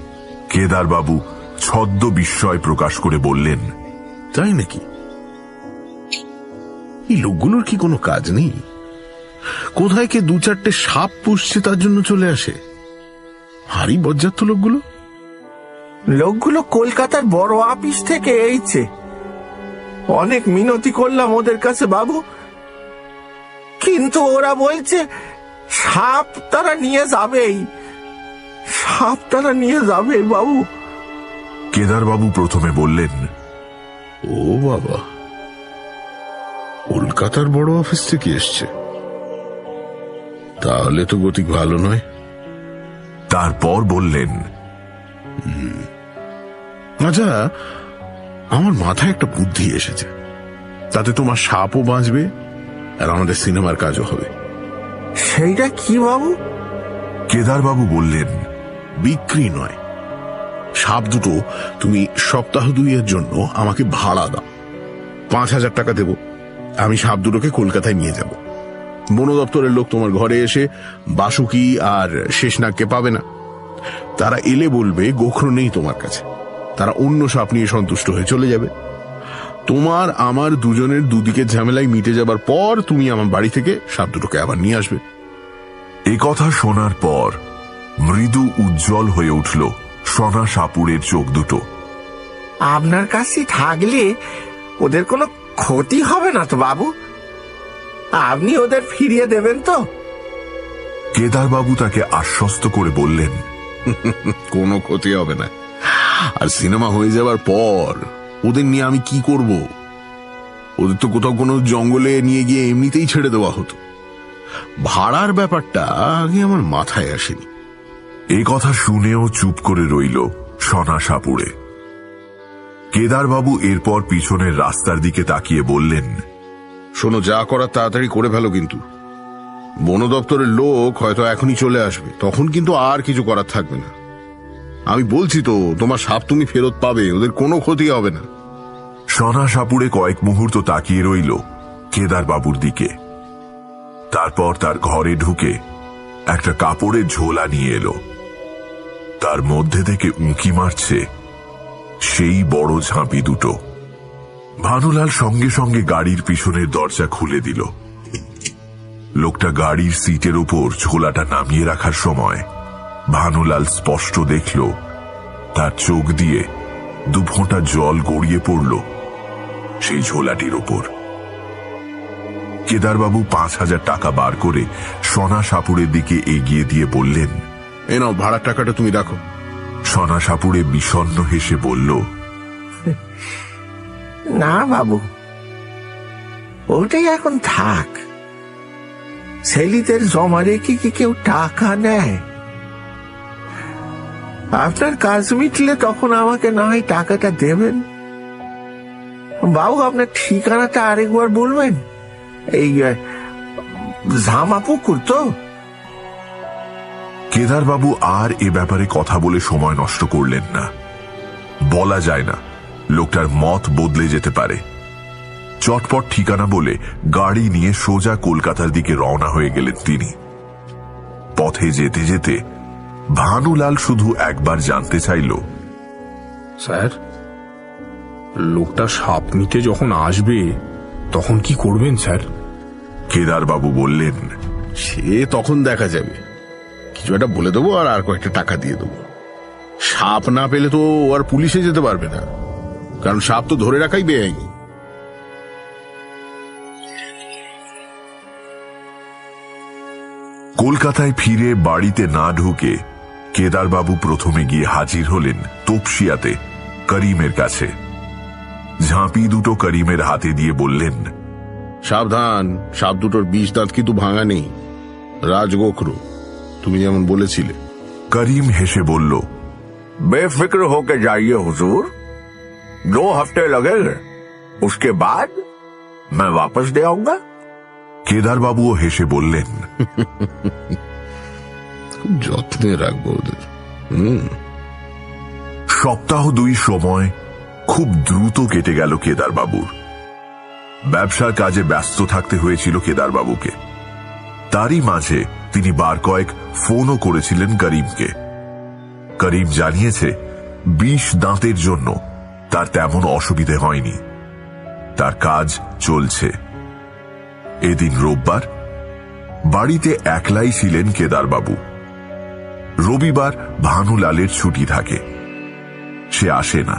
কেদারবাবু ছদ্ম বিস্ময় প্রকাশ করে বললেন, তাই নাকি? এই লোকগুলোর কি কোনো কাজ নেই? কোথায় কে দু চারটে সাপ পুষছে তার জন্য চলে আসে? হারি বজ্জাত লোকগুলো। লোকগুলো কলকাতার বড় অফিস থেকে এইছে। অনেক মিনতি করলাম ওদের কাছে বাবু, কিন্তু ওরা বলছে সাপ তারা নিয়ে যাবেই, সাপ তারা নিয়ে যাবে বাবু। কেদারবাবু প্রথমে বললেন, ও বাবা, কলকাতার বড় অফিস থেকে এসছে, তাহলে তো গতি ভালো নয়। তারপর বললেন, আচ্ছা, আমার মাথায় একটা বুদ্ধি এসেছে। তাতে তোমার সাপও বাঁচবে আর আমাদের সিনেমার কাজও হবে। সেইটা কি বাবু? কেদারবাবু বললেন, বিক্রি নয়, সাপ দুটো তুমি সপ্তাহ 2 জন্য আমাকে ভাড়া দাও। 5,000 টাকা দেব। আমি সাপ দুটোকে কলকাতায় নিয়ে যাব। বন দপ্তরের লোক তোমার ঘরে এসে বাসুকি আর শেষনাগকে পাবে না। তারা এলে বলবে গোখরো নেই তোমার কাছে। তারা অন্য সাপ নিয়ে সন্তুষ্ট হয়ে চলে যাবে। তোমার আমার দুজনের দুদিকের ঝামেলায় মিটে যাবার পর তুমি আমার বাড়ি থেকে সাপ দুটোকে আবার নিয়ে আসবে। এই কথা শোনার পর মৃদু উজ্জ্বল হয়ে উঠল সোনা সাপুরের চোখ দুটো। আপনার কাছে থাকলে ওদের কোনো ক্ষতি হবে না তো বাবু? আপনি ওদের ফিরিয়ে দেবেন তো? কেদারবাবু তাকে আশ্বস্ত করে বললেন, কোনো ক্ষতি হবে না। আর সিনেমা হয়ে যাবার পর ওদের নিয়ে আমি কি করব? ওদের তো কোথাও কোনো জঙ্গলে নিয়ে গিয়ে এমনিতেই ছেড়ে দেওয়া হতো। ভাড়ার ব্যাপারটা আগে আমার মাথায় আসেনি। এই কথা শুনেও চুপ করে রইল সোনা সাপুরে। কেদারবাবু এরপর পিছনের রাস্তার দিকে তাকিয়ে বললেন, শোনো, যা করার তাড়াতাড়ি করে ফেলো, কিন্তু বন দপ্তরের লোক হয়তো এখনই চলে আসবে, তখন কিন্তু আর কিছু করার থাকবে না। আমি বলছি তো, তোমার সাপ তুমি ফেরত পাবে, ওদের কোনো ক্ষতি হবে না। সোনা সাপুরে কয়েক মুহূর্ত তাকিয়ে রইল কেদারবাবুর দিকে। তারপর তার ঘরে ঢুকে একটা কাপড়ের ঝোলা নিয়ে এলো। তার মধ্যে থেকে উঁকি মারছে সেই বড় ঝাঁপি দুটো। ভানুলাল সঙ্গে সঙ্গে গাড়ির পিছনের দরজা খুলে দিল। লোকটা গাড়ির সিটের উপর ঝোলাটা নামিয়ে রাখার সময় ভানুলাল স্পষ্ট দেখল তার চোখ দিয়ে 2 ফোঁটা জল গড়িয়ে পড়ল সেই ঝোলাটির উপর। কেদারবাবু 5,000 টাকা বার করে সোনা সাপুড়ের দিকে এগিয়ে দিয়ে বললেন, এ নাও, ভাড়ার টাকাটা তুমি রাখো। সোনা সাপুড়ে বিষণ্ণ হেসে বলল, না বাবু, ওটাই এখন থাক। ছেলেদের জমা রেখে কি কেউ টাকা নেয়? আপনার কাজ মিটলে তখন আমাকে না হয় টাকাটা দেবেন। বাবু, আপনার ঠিকানাটা আরেকবার বলবেন? এই ঝামাপুকুর তো? কেদারবাবু আর এ ব্যাপারে কথা বলে সময় নষ্ট করলেন না। বলা যায় না, লোকটার মত বদলে যেতে পারে। চটপট ঠিকানা বলে গাড়ি নিয়ে সোজা কলকাতার দিকে রওনা হয়ে গেলেন তিনি। পথে যেতে যেতে ভানুলাল শুধু একবার জানতে চাইল, স্যার, লোকটা সাপ নিতে যখন আসবে তখন কি করবেন স্যার? কেদারবাবু বললেন, সে তখন দেখা যাবে। কিছু একটা বলে দেবো আর কয়েকটা টাকা দিয়ে দেবো। সাপ না পেলে তো আর পুলিশে যেতে পারবে না, কারণ সাপ তো ধরে রাখাই বেআইনি। কলকাতায় ফিরে বাড়িতে না ঢুকে কেদারবাবু প্রথমে গিয়ে হাজির হলেন তপসিয়াতে করিমের কাছে। ঝাঁপি দুটো করিমের হাতে দিয়ে বললেন, সাবধান, সাপ দুটোর বিষ দাঁত কিন্তু ভাঙা নেই, রাজগোখরো, তুমি যেমন বলেছিলে। করিম হেসে বলল, बेफिक्र होके जाइए हुजूर, 2 हफ्ते लगेंगे, उसके बाद मैं वापस दे आऊंगा। কেদারবাবুও হেসে বললেন, খুব যত্নে রাখবো ওদের। সপ্তাহ 2 সময় খুব দ্রুত কেটে গেল কেদারবাবুর। ব্যবসার কাজে ব্যস্ত থাকতে হয়েছিল কেদারবাবুকে। তারই মাঝে তিনি বার কয়েক ফোনও করেছিলেন করিমকে। করিম জানিয়েছে বিষ দাঁতের জন্য তার তেমন অসুবিধে হয়নি, তার কাজ চলছে। এদিন রোববার, বাড়িতে একলাই ছিলেন কেদারবাবু। রবিবার ভানুলালের ছুটি থাকে, সে আসে না।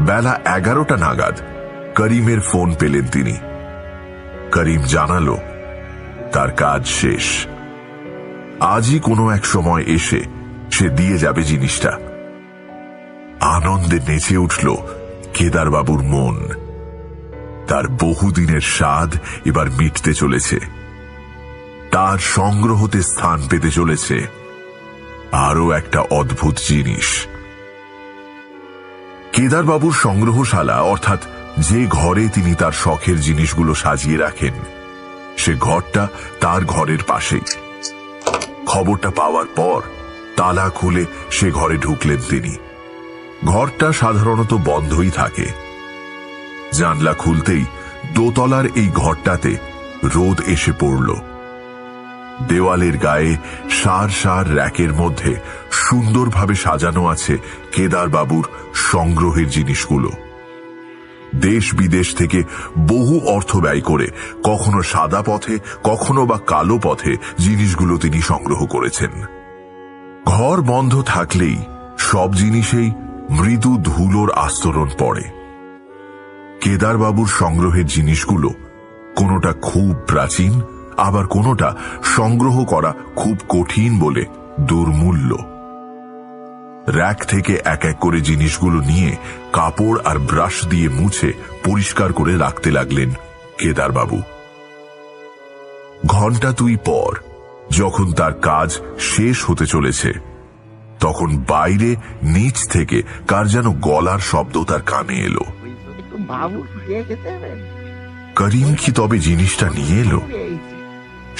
বেলা 11টা নাগাদ করিমের ফোন পেলেন তিনি। করিম জানালো তার কাজ শেষ, আজই কোনো এক সময় এসে সে দিয়ে যাবে জিনিসটা। আনন্দে নেচে উঠল কেদারবাবুর মন। তার বহুদিনের স্বাদ এবার মিটতে চলেছে। তার সংগ্রহতে স্থান পেতে চলেছে আরো একটা অদ্ভুত জিনিস। কেদারবাবুর সংগ্রহশালা, অর্থাৎ যে ঘরে তিনি তার শখের জিনিসগুলো সাজিয়ে রাখেন, সে ঘরটা তার ঘরের পাশেই। খবরটা পাওয়ার পর তালা খুলে সে ঘরে ঢুকলেন তিনি। ঘরটা সাধারণত বন্ধই থাকে। জানলা খুলতেই দোতলার এই ঘরটাতে রোদ এসে পড়ল। দেওয়ালের গায়ে সার সার র্যাকের মধ্যে সুন্দরভাবে সাজানো আছে কেদারবাবুর সংগ্রহের জিনিসগুলো। দেশ বিদেশ থেকে বহু অর্থ ব্যয় করে, কখনো সাদা পথে কখনো বা কালো পথে জিনিসগুলো তিনি সংগ্রহ করেছেন। ঘর বন্ধ থাকলেই সব জিনিসেই মৃদু ধুলোর আস্তরণ পড়ে। কেদারবাবুর সংগ্রহের জিনিসগুলো কোনোটা খুব প্রাচীন, আবার কোনোটা সংগ্রহ করা খুব কঠিন বলে দুর্মূল্য। র‍্যাক থেকে এক এক করে জিনিসগুলো নিয়ে কাপড় আর ব্রাশ দিয়ে মুছে পরিষ্কার করে রাখতে লাগলেন কেদারবাবু। ঘণ্টা 2 পর যখন তার কাজ শেষ হতে চলেছে, তখন বাইরে নিচ থেকে কার যেন গলার শব্দ তার কানে এলো। করিম কি তবে জিনিসটা নিয়ে এলো?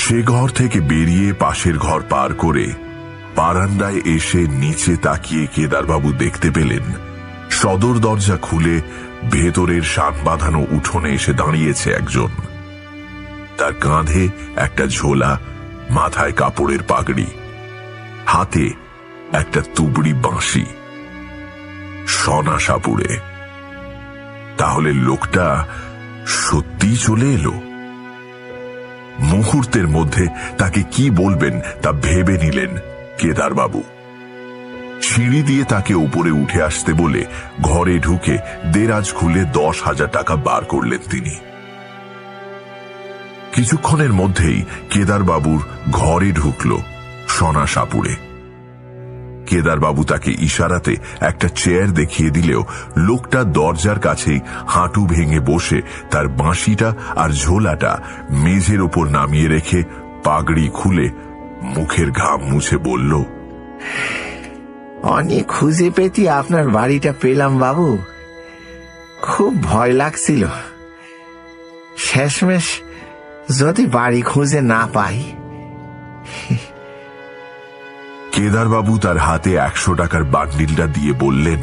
সে ঘর থেকে বেরিয়ে পাশের ঘর পার করে বারান্দায় এসে নিচে তাকিয়ে কেদারবাবু দেখতে পেলেন সদর দরজা খুলে ভেতরের শান বাঁধানো উঠোনে এসে দাঁড়িয়েছে একজন। তার কাঁধে একটা ঝোলা, মাথায় কাপড়ের পাগড়ি, হাতে একটা তুবড়ি বাঁশি। সোনা সাপুড়ে। তাহলে লোকটা সত্যি চলে এলো। মুহূর্তের মধ্যে তাকে কি বলবেন তা ভেবে নিলেন কেদারবাবু। সিঁড়ি দিয়ে তাকে উপরে উঠে আসতে বলে ঘরে ঢুকে দেরাজ খুলে 10,000 টাকা বার করলেন তিনি। কিছুক্ষণের মধ্যেই কেদারবাবুর ঘরে ঢুকল সোনা সাপুড়ে। কেদারবাবু তাকে ইশারাতে একটা চেয়ার দেখিয়ে দিলেও লোকটা দরজার কাছেই হাঁটু ভেঙে বসে তার বাঁশিটা আর ঝোলাটা মেঝের ওপর নামিয়ে রেখে পাগড়ি খুলে মুখের ঘাম মুছে বলল, অনেক খুঁজে পেতি আপনার বাড়িটা পেলাম বাবু, খুব ভয় লাগছিল শেষমেশ যদি বাড়ি খুঁজে না পাই। কেদারবাবু তার হাতে 100 টাকার বান্ডিলটা দিয়ে বললেন,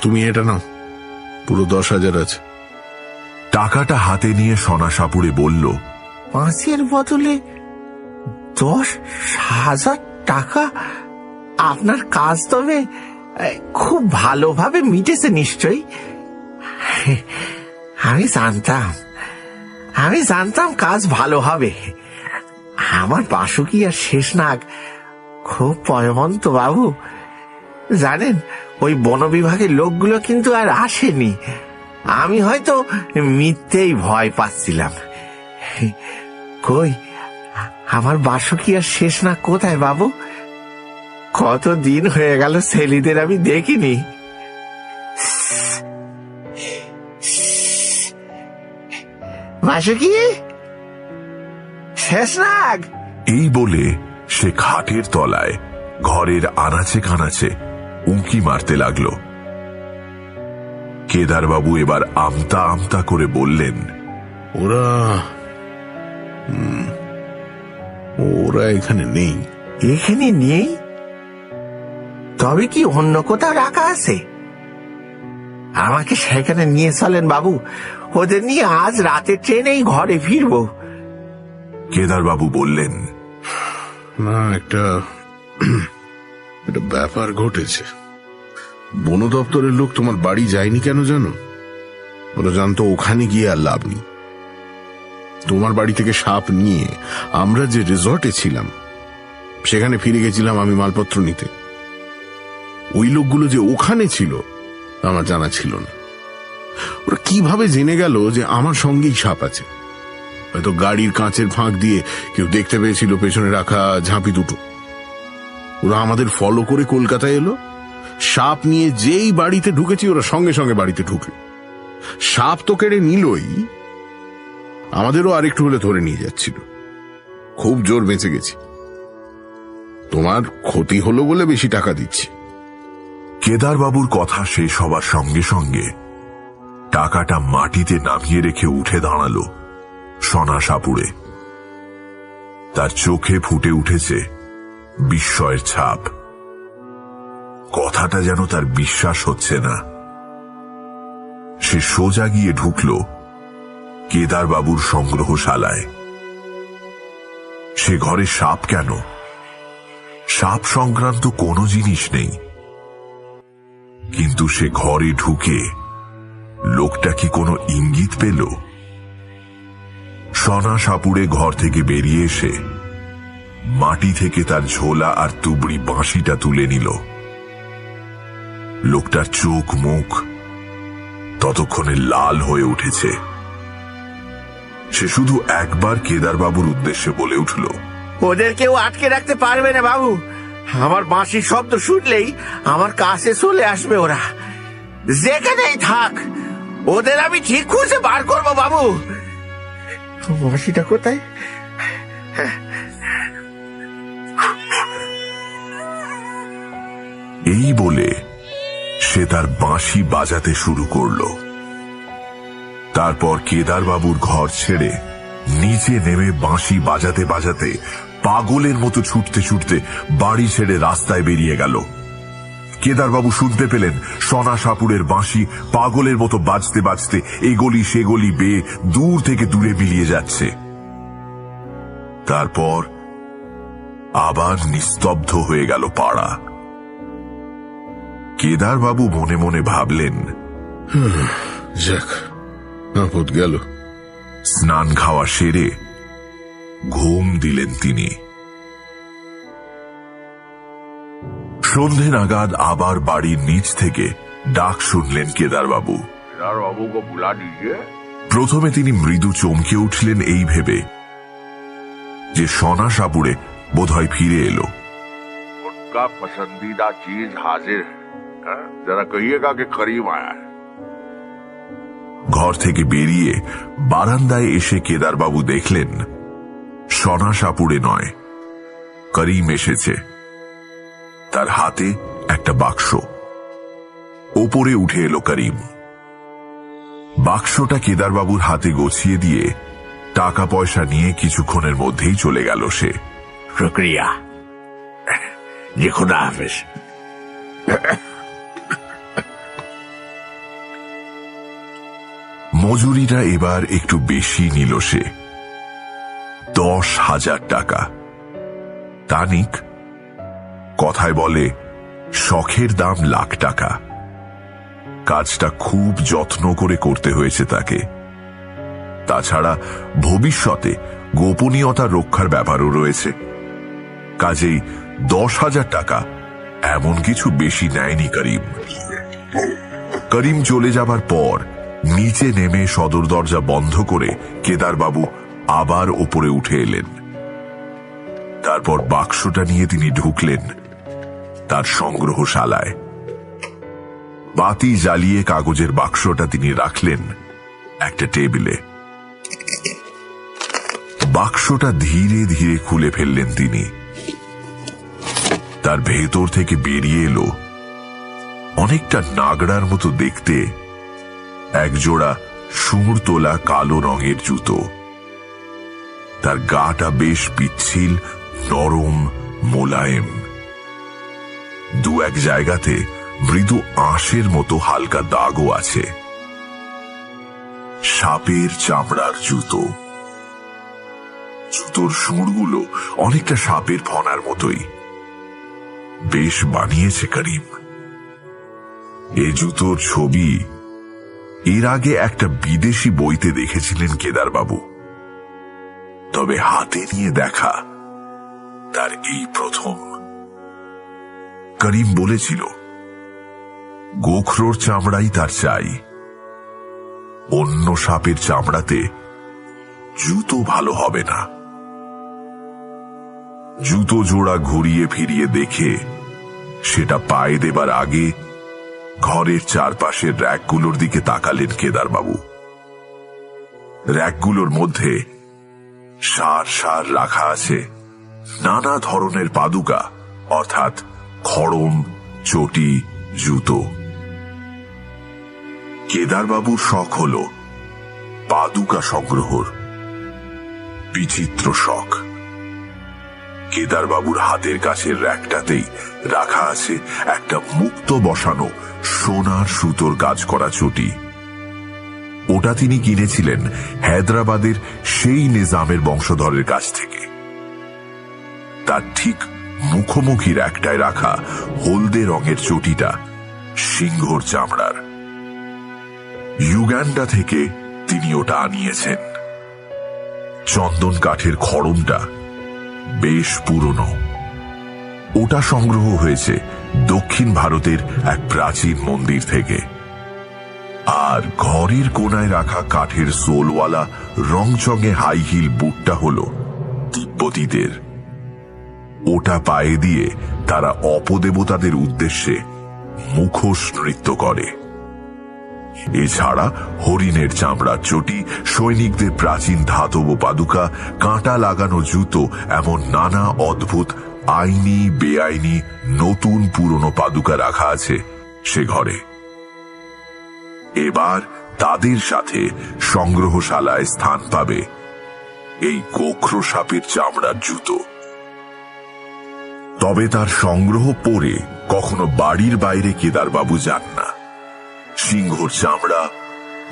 তুমি এটা নাও, পুরো 10,000 আছে। টাকাটা হাতে নিয়ে সোনা সাপুড়ে বলল, 5-এর বদলে 10,000 টাকা? আপনার কাজ তবে খুব ভালোভাবে মিটেছে নিশ্চয়ই। আমি জানতাম কাজ ভালো হবে। আমার বাসুকি আর শেষনাগ খুব পয়মন্ত বাবু। জানেন, ওই বন বিভাগের লোকগুলো কিন্তু আর আসেনি। আমি হয়তো মিথ্যেই ভয় পাচ্ছিলাম। কই আমার বাসুকি আর শেষনাগ কোথায় বাবু? কতদিন হয়ে গেল ছেলেদের আমি দেখিনি। বাসুকি, শেষনাগ। এই বলে সে খাটের তলায় ঘরের আনাচে কানাচে উঁকি মারতে লাগল। কেদারবাবু এবার আমতা আমতা করে বললেন, ওরা এখানে নেই। এখানে নেই? তবে কি অন্য কোথাও রাখা আছে? আমাকে সেখানে নিয়ে চলেন বাবু, ওদের নিয়ে আজ রাতে ট্রেনেই ঘরে ফিরবো। কেদারবাবু বললেন, না, একটা ব্যাপার ঘটেছে। বন দপ্তরের লোক তোমার বাড়ি যায়নি কেন জানো? ওরা জানতো ওখানে গিয়ে আর লাভ নেই। তোমার বাড়ি থেকে সাপ নিয়ে আমরা যে রিসর্টে ছিলাম সেখানে ফিরে গেছিলাম আমি মালপত্র নিতে। ওই লোকগুলো যে ওখানে ছিল আমার জানা ছিল না। ওরা কিভাবে জেনে গেল যে আমার সঙ্গেই সাপ আছে? হয়তো গাড়ির কাঁচের ফাঁক দিয়ে কেউ দেখতে পেয়েছিল পেছনে রাখা ঝাঁপি দুটো। ওরা আমাদের ফলো করে কলকাতায় এলো। সাপ নিয়ে যেই বাড়িতে ঢুকেছি ওরা সঙ্গে সঙ্গে বাড়িতে ঢুকলো। সাপ তো কেড়ে নিলই, আমাদেরও আরেকটু হলে ধরে নিয়ে যাচ্ছিল। খুব জোর বেঁচে গেছি। তোমার ক্ষতি হলো বলে বেশি টাকা দিচ্ছি। কেদারবাবুর কথা শেষ হবার সঙ্গে সঙ্গে টাকাটা মাটিতে নামিয়ে রেখে উঠে দাঁড়ালো সোনা সাপুড়ে। তার চোখে ফুটে উঠেছে বিস্ময়ের ছাপ। কথাটা যেন তার বিশ্বাস হচ্ছে না। সে সোজা গিয়ে ঢুকল কেদারবাবুর সংগ্রহশালায়। সে ঘরে সাপ কেন? সাপ সংক্রান্ত কোনো জিনিস নেই। কিন্তু সে ঘরে ঢুকে লোকটা কি কোনো ইঙ্গিত পেল? সোনা সাপুড়ে ঘর থেকে বেরিয়ে এসে মাটি থেকে তার ঝোলা আর তুবড়ি বাঁশিটা তুলে নিল। লোকটার চোখ মুখ ততক্ষণে লাল হয়ে উঠেছে। সে শুধু একবার কেদারবাবুর উদ্দেশ্যে বলে উঠল, ওদের কেউ আটকে রাখতে পারবে না বাবু। আমার বাঁশির শব্দ শুনলেই আমার কাছে চলে আসবে ওরা। যেখানেই থাক ওদের আমি ঠিক খুঁজে বার করবো বাবু। বাঁশিটা কোথায়? এই বলে সে তার বাঁশি বাজাতে শুরু করল। তারপর কেদারবাবুর ঘর ছেড়ে নিচে নেমে বাঁশি বাজাতে বাজাতে পাগলের মতো ছুটতে ছুটতে বাড়ি ছেড়ে রাস্তায় বেরিয়ে গেল। কেদারবাবু শুনতে পেলেন সোনা সাপুড়ের বাঁশি পাগলের মতো বাজতে বাজতে এগলি সেগলি বেয়ে দূর থেকে দূরে মিলিয়ে যাচ্ছে। তারপর আবার নিস্তব্ধ হয়ে গেল পাড়া। কেদারবাবু মনে মনে ভাবলেন, যাক, আপদ গেল। স্নান খাওয়া সেরে ঘুম দিলেন তিনি। সন্ধে নাগাদ আবার বাড়ির নিচ থেকে ডাক শুনলেন কেদারবাবু। बाबू को बुला दीजिए। প্রথমে তিনি মৃদু চমকে উঠলেন এই ভেবে যে সোনা সাপুড়ে বোধহয় ফিরে এলো। उनका पसंदीदा चीज हाजिर है, हाँ? जरा कहिएगा कि करीब आया है। ঘর থেকে বেরিয়ে বারান্দায় এসে কেদারবাবু দেখলেন সোনা সাপুড়ে নয়, করিম এসেছে। তার হাতে একটা বাক্স। ওপরে উঠে এলো করিম। বাক্সটা কেদারবাবুর হাতে গছিয়ে দিয়ে টাকা পয়সা নিয়ে কিছুক্ষণের মধ্যেই চলে গেল সে। शुक्रिया जी, खुदा हाफिज। মজুরিটা এবার একটু বেশি নিল সে, 10,000 টাকা। তানিক কথায় বলে শখের দাম লাখ টাকা। কাজটা খুব যত্ন করে করতে হয়েছে তাকে। তাছাড়া ভবিষ্যতে গোপনীয়তা রক্ষার ব্যাপারও রয়েছে। কাজেই 10,000 টাকা এমন কিছু বেশি নেয়নি করিম। করিম চলে যাবার পর নিচে নেমে সদর দরজা বন্ধ করে কেদারবাবু আবার ওপরে উঠে এলেন। তারপর বাক্সটা নিয়ে তিনি ঢুকলেন তার সংগ্রহশালায়। বাতি জ্বালিয়ে কাগজের বাক্সটা তিনি রাখলেন একটা টেবিলে। বাক্সটা ধীরে ধীরে খুলে ফেললেন তিনি। তার ভেতর থেকে বেরিয়ে এলো অনেকটা নাগড়ার মতো দেখতে একজোড়া সুর তোলা কালো রঙের জুতো। তার গাটা বেশ পিচ্ছিল, নরম, মোলায়েম। দু এক জায়গাতে মৃদু আঁশের মতো হালকা দাগও আছে। সাপের চামড়ার জুতো। জুতোর সুরগুলো অনেকটা সাপের ফনার মতোই। বেশ বানিয়েছে করিম। এ জুতোর ছবি এর আগে একটা বিদেশি বইতে দেখেছিলেন কেদারবাবু, তবে হাতে নিয়ে দেখা তার এই প্রথম। করিম বলেছিল গোখরোর চামড়াই তার চাই, অন্য সাপের চামড়াতে জুতো ভালো হবে না। জুতো জোড়া ঘুরিয়ে ফিরিয়ে দেখে সেটা পায়ে দেবার আগে ঘরের চারপাশের র্যাকগুলোর দিকে তাকালেন কেদারবাবু। র্যাকগুলোর মধ্যে সার সার রাখা আছে নানা ধরনের পাদুকা, অর্থাৎ খড়ম, চটি, জুতো। কেদারবাবুর শখ হল পাদুকা সংগ্রহর। বিচিত্র শখ। কেদারবাবুর হাতের কাছের র্যাকটাতেই রাখা আছে একটা মুক্ত বসানো সোনার সুতোর কাজ করা চটি। ওটা তিনি কিনেছিলেন হায়দ্রাবাদের সেই নিজামের বংশধরের কাছ থেকে। তার ঠিক মুখোমুখি র্যাকটায় রাখা হলদে রঙের চটিটা সিংহর চামড়ার। ইউগান্ডা থেকে তিনি ওটা আনিয়েছেন। চন্দন কাঠের খড়মটা বেশ পুরনো। ওটা সংগ্রহ হয়েছে দক্ষিণ ভারতের এক প্রাচীন মন্দির থেকে। আর ঘরের কোনায় রাখা কাঠের সোলওয়ালা রংচঙে হাই হিল বুটটা হল তিব্বতীদের। ওটা পায়ে দিয়ে তারা অপদেবতাদের উদ্দেশ্যে মুখোশ নৃত্য করে। এছাড়া হরিণের চামড়ার চটি, সৈনিকদের প্রাচীন ধাতব পাদুকা, কাঁটা লাগানো জুতো, এমন নানা অদ্ভুত আইনি বেআইনি নতুন পুরনো পাদুকা রাখা আছে সে ঘরে। এবার তাদের সাথে সংগ্রহশালায় স্থান পাবে এই গোখরো সাপের চামড়ার জুতো। তবে তার সংগ্রহ পরে কখনো বাড়ির বাইরে কেদারবাবু যান না। সিংহর চামড়া,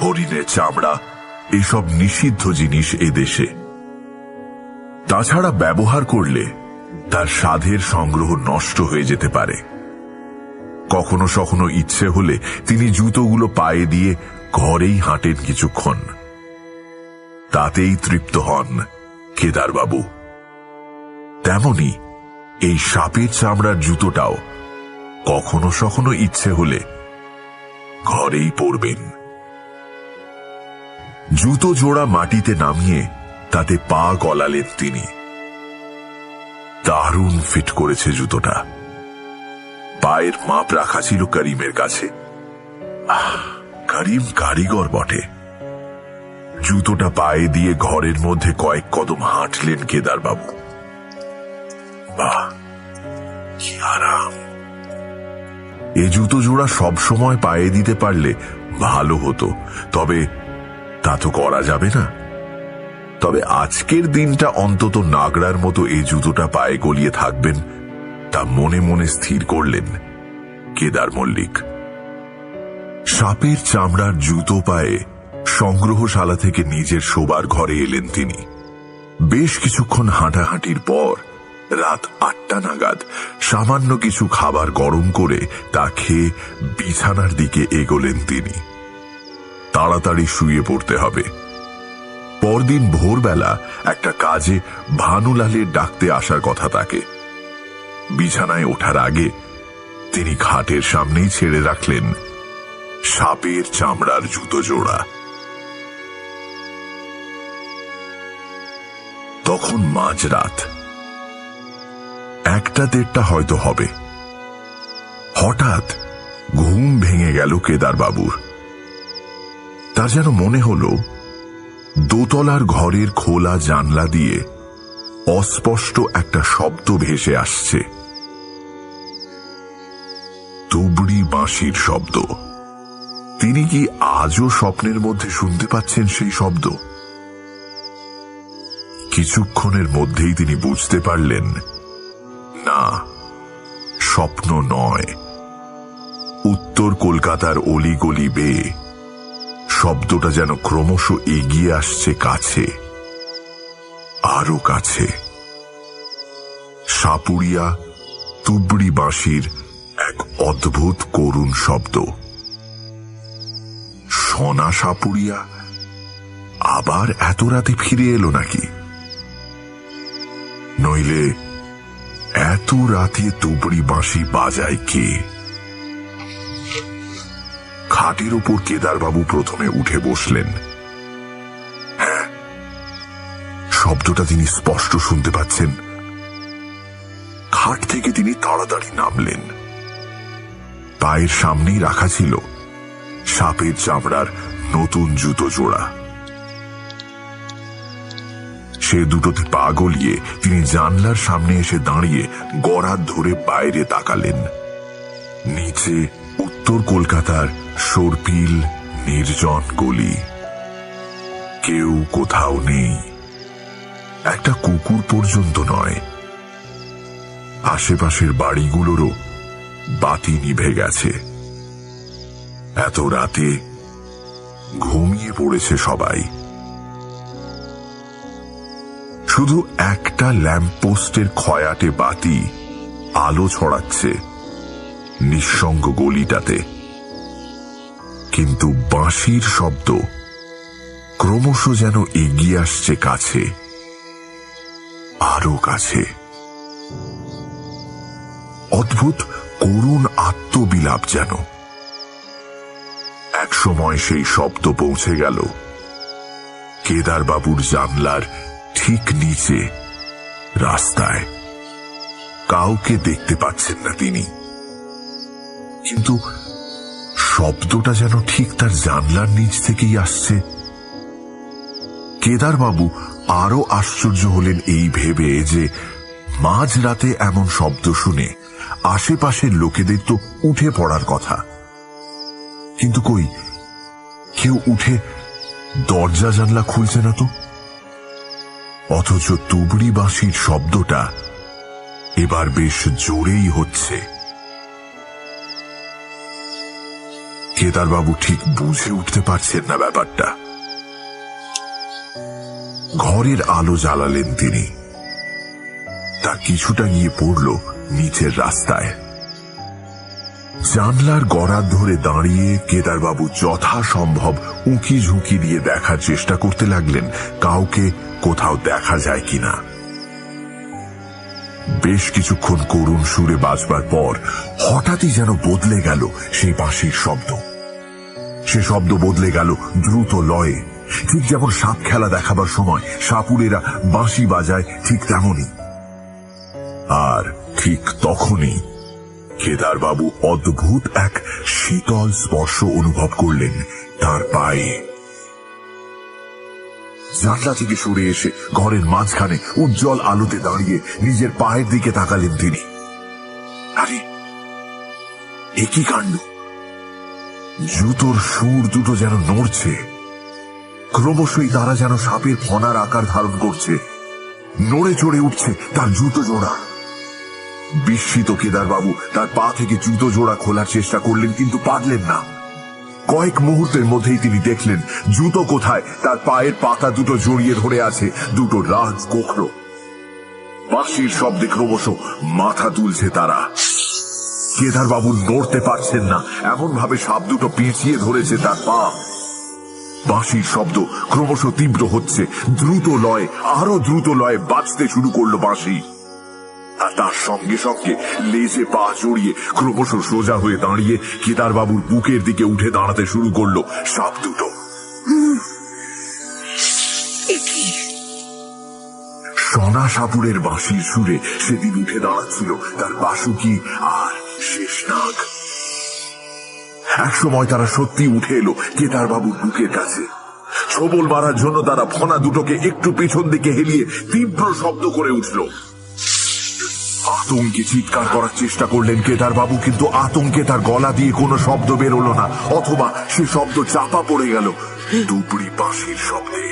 হরিণের চামড়া এসব নিষিদ্ধ জিনিস এদেশে। তাছাড়া ব্যবহার করলে তার সাধের সংগ্রহ নষ্ট হয়ে যেতে পারে। কখনো কখনো ইচ্ছে হলে তিনি জুতোগুলো পায়ে দিয়ে ঘরেই হাঁটেন কিছুক্ষণ। তাতেই তৃপ্ত হন কেদারবাবু। তেমনি এই সাপের চামড়ার জুতোটাও কখনো সখনো ইচ্ছে হলে ঘরেই পরবেন। জুতো জোড়া মাটিতে নামিয়ে তাতে পা গলালেন তিনি। দারুণ ফিট করেছে জুতোটা। পায়ের মাপ রাখা ছিল করিমের কাছে। করিম কারিগর বটে। জুতোটা পায়ে দিয়ে ঘরের মধ্যে কয়েক কদম হাঁটলেন কেদারবাবু। বাহ, কি আরাম! এ জুতো জোড়া সবসময় পায়ে দিতে পারলে ভালো হতো, তবে তা তো করা যাবে না। তবে আজকের দিনটা অন্তত নাগড়ার মতো এই জুতোটা পায়ে গলিয়ে থাকবেন, তা মনে মনে স্থির করলেন কেদার মল্লিক। সাপের চামড়ার জুতো পায়ে সংগ্রহশালা থেকে নিজের শোবার ঘরে এলেন তিনি। বেশ কিছুক্ষণ হাঁটাহাঁটির পর রাত 8টা নাগাদ সামান্য কিছু খাবার গরম করে তা খেয়ে বিছানার দিকে এগোলেন তিনি। তাড়াতাড়ি শুয়ে পড়তে হবে। পরদিন ভোরবেলা একটা কাজে ভানুলালের ডাকতে আসার কথা তাকে। বিছানায় ওঠার আগে তিনি খাটের সামনেই ছেড়ে রাখলেন সাপের চামড়ার জুতো জোড়া। তখন মাঝরাত, 1টা-1:30 হয়তো হবে। হঠাৎ ঘুম ভেঙে গেল কেদারবাবুর। তার যেন মনে হলো দোতলার ঘরের খোলা জানলা দিয়ে অস্পষ্ট একটা শব্দ ভেসে আসছে। তুবড়ি বাঁশির শব্দ। তিনি কি আজও স্বপ্নের মধ্যে শুনতে পাচ্ছেন সেই শব্দ? কিছুক্ষণের মধ্যেই তিনি বুঝতে পারলেন, না, স্বপ্ন নয়। উত্তর কলকাতার অলিগলি বেয়ে শব্দটা যেন ক্রমশ এগিয়ে আসছে কাছে, আরো কাছে। সাপুড়িয়া তুবড়ি বাঁশির এক অদ্ভুত করুণ শব্দ। সোনা সাপুড়িয়া আবার এত রাতে ফিরে এলো নাকি? নইলে এত রাতে তুবড়ি বাঁশি বাজায় কে? খাটের উপর কেদারবাবু প্রথমে উঠে বসলেন। হ্যাঁ, শব্দটা তিনি স্পষ্ট শুনতে পাচ্ছেন। খাট থেকে তিনি তাড়াতাড়ি নামলেন। পায়ের সামনেই রাখা ছিল সাপের চামড়ার নতুন জুতো জোড়া। সে দুটোতে পা গলিয়ে তিনি জানলার সামনে এসে দাঁড়িয়ে গড়াত ধরে বাইরে তাকালেন। নিচে উত্তর কলকাতার সর্পিল নির্জন গলি। কেউ কোথাও নেই, একটা কুকুর পর্যন্ত নয়। আশেপাশের বাড়িগুলোরও বাতি নিভে গেছে। এত রাতে ঘুমিয়ে পড়েছে সবাই। শুধু একটা ল্যাম্পপোস্টের খয়াটে বাতি আলো ছড়াচ্ছে নিঃসঙ্গ গলিটাতে। কিন্তু বাঁশির শব্দ ক্রমশ যেন এগিয়ে আসছে কাছে, আরো কাছে। অদ্ভুত করুণ আত্মবিলাপ যেন। একসময় সেই শব্দ পৌঁছে গেল কেদারবাবুর জানলার ঠিক নিচে রাস্তায়। কাউকে দেখতে পাচ্ছেন না তিনি, কিন্তু শব্দটা যেন ঠিক তার জানলার নিচ থেকেই আসছে। কেদারবাবু আরো আশ্চর্য হলেন এই ভেবে যে মাঝরাতে এমন শব্দ শুনে আশেপাশের লোকেদের তো উঠে পড়ার কথা, কিন্তু কই, কেউ উঠে দরজা জানলা খুলছে না তো। অথচ তুবড়ি বাঁশির শব্দটা এবার বেশ জোরেই হচ্ছে। কেদারবাবু ঠিক বুঝে উঠতে পারছেন না ব্যাপারটা। ঘরের আলো জ্বালালেন তিনি। তার কিছুটা গিয়ে পড়ল নিচের রাস্তায়। জানলার গড়াত ধরে দাঁড়িয়ে কেদারবাবু যথাসম্ভব উঁকি ঝুঁকি দিয়ে দেখার চেষ্টা করতে লাগলেন কাউকে কোথাও দেখা যায় কিনা। বেশ কিছুক্ষণ করুণ সুরে বাজবার পর হঠাৎই যেন বদলে গেল সেই বাঁশির শব্দ। সে শব্দ বদলে গেল দ্রুত লয়ে, ঠিক যেমন সাপ খেলা দেখাবার সময় সাপুরেরা বাঁশি বাজায় ঠিক তেমনই। আর ঠিক তখনই কেদারবাবু অদ্ভুত এক শীতল স্পর্শ অনুভব করলেন তার পায়ে। জানলা থেকে সরে এসে ঘরের মাঝখানে উজ্জ্বল আলোতে দাঁড়িয়ে নিজের পায়ের দিকে তাকালেন তিনি। আরে এ কি কাণ্ড! জুতোর সুর দুটো যেন নড়ছে, ক্রমশই তারা যেন সাপের ফনার আকার ধারণ করছে, নড়ে চড়ে উঠছে তার জুতো জোড়া। বিস্মিত কেদারবাবু তার পা থেকে জুতো জোড়া খোলার চেষ্টা করলেন, কিন্তু পারলেন না। কয়েক মুহূর্তের মধ্যেই তিনি দেখলেন জুতো কোথায় তার পায়ের পাতা দুটো জড়িয়ে ধরে আছে দুটো রাজ গোখরো। বাঁশির শব্দে ক্রমশ মাথা তুলছে তারা। কেদারবাবু নড়তে পারছেন না, এমন ভাবে সাপ দুটো পেঁচিয়ে ধরেছে তার পা। বাঁশির শব্দ ক্রমশ তীব্র হচ্ছে, দ্রুত লয়ে, আরো দ্রুত লয়ে বাজতে শুরু করলো বাঁশি। আর তার সঙ্গে সঙ্গে লেজে পা জড়িয়ে ক্রমশ সোজা হয়ে দাঁড়িয়ে কেদারবাবুর বুকের দিকে উঠে দাঁড়াতে শুরু করলো সাপ দুটো। সোনা সাপুরের বাঁশির সুরে সেদিন উঠে দাঁড়াচ্ছিল তার বাসুকি আর শেষনাগ। একসময় তারা সত্যি উঠে এলো কেদারবাবুর বুকের কাছে। ছবল মারার জন্য তারা ফনা দুটোকে একটু পেছন দিকে হেলিয়ে তীব্র শব্দ করে উঠল। আতঙ্কে চিৎকার করার চেষ্টা করলেন কেদারবাবু, কিন্তু আতঙ্কে তার গলা দিয়ে কোনো শব্দ বেরোলো না, অথবা সে শব্দ চাপা পড়ে গেল দুবড়ি বাঁশির শব্দে।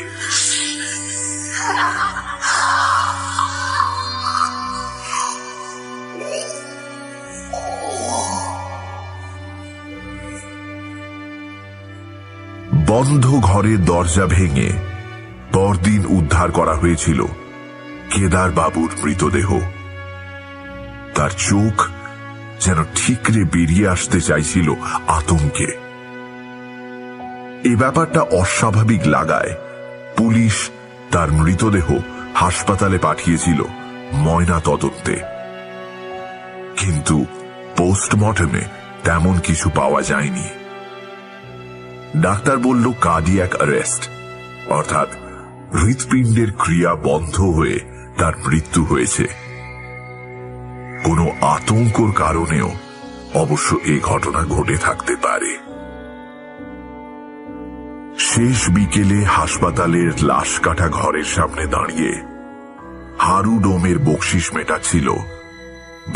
বন্ধ ঘরের দরজা ভেঙে পরদিন উদ্ধার করা হয়েছিল কেদারবাবুর মৃতদেহ। তার চোখ যেন ঠিকরে বেরিয়ে আসতে চাইছিল আতঙ্কে। এই ব্যাপারটা অস্বাভাবিক লাগায় পুলিশ তার মৃতদেহ হাসপাতালে পাঠিয়েছিল ময়না তদন্তে, কিন্তু পোস্টমর্টমে তেমন কিছু পাওয়া যায়নি। ডাক্তার বলল কার্ডিয়াক অ্যারেস্ট, অর্থাৎ হৃৎপিণ্ডের ক্রিয়া বন্ধ হয়ে তার মৃত্যু হয়েছে। কোনো আতঙ্কর কারণেও অবশ্য এই ঘটনা ঘটে থাকতে পারে। শেষ বিকেলে হাসপাতালের লাশ কাটা ঘরের সামনে দাঁড়িয়ে হারুডোমের বকশিস মেটাচ্ছিল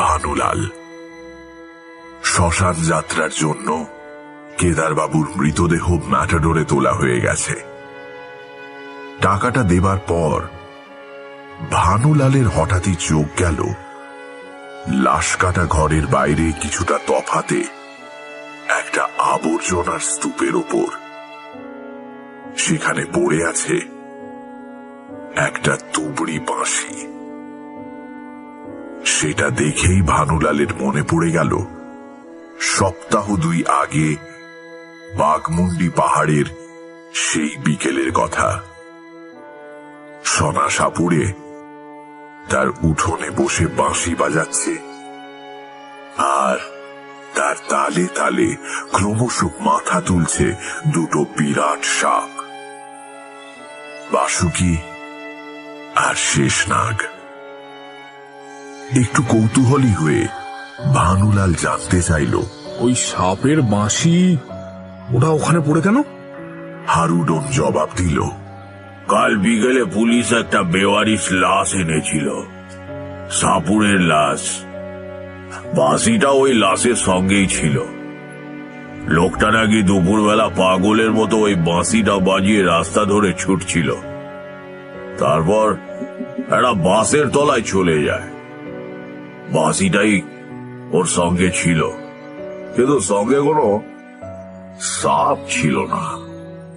ভানুলাল। শ্মশান যাত্রার জন্য কেদারবাবুর মৃতদেহ ম্যাটাডোরে তোলা হয়ে গেছে। টাকাটা দেবার পর ভানুলালের হঠাৎই চোখ গেল লাশ কাটা ঘরের বাইরে কিছুটা তফাতে একটা আবর্জনার স্তূপের ওপর। সেখানে পড়ে আছে একটা তুবড়ি বাঁশি। সেটা দেখেই ভানুলালের মনে পড়ে গেল সপ্তাহ 2 আগে বাঘমুন্ডি পাহাড়ের সেই বিকেলের কথা। সোনা সাপুরে তার উঠোনে বসে বাঁশি বাজাচ্ছে, আর তার তালে তালে ক্রমশ মাথা তুলছে দুটো বিরাট সাপ, বাসুকি আর শেষনাগ। একটু কৌতূহলী হয়ে ভানুলাল জানতে চাইল, ওই সাপের বাঁশি ওটা ওখানে পড়ে কেন? হারুডোম জবাব দিল, কাল বিকেলে পুলিশ একটা বেওয়ারিশ লাশ এনেছিল, সাপুরের লাশ। বাঁশিটা ওই লাশের সঙ্গেই ছিল। লোকটা নাকি দুপুরবেলা পাগলের মতো ওই বাঁশিটা বাজিয়ে রাস্তা ধরে ছুটছিল, তারপর একটা বাসের তলায় চলে যায়। বাঁশিটাই ওর সঙ্গে ছিল, কিন্তু সঙ্গে কোনো সাপ ছিল না।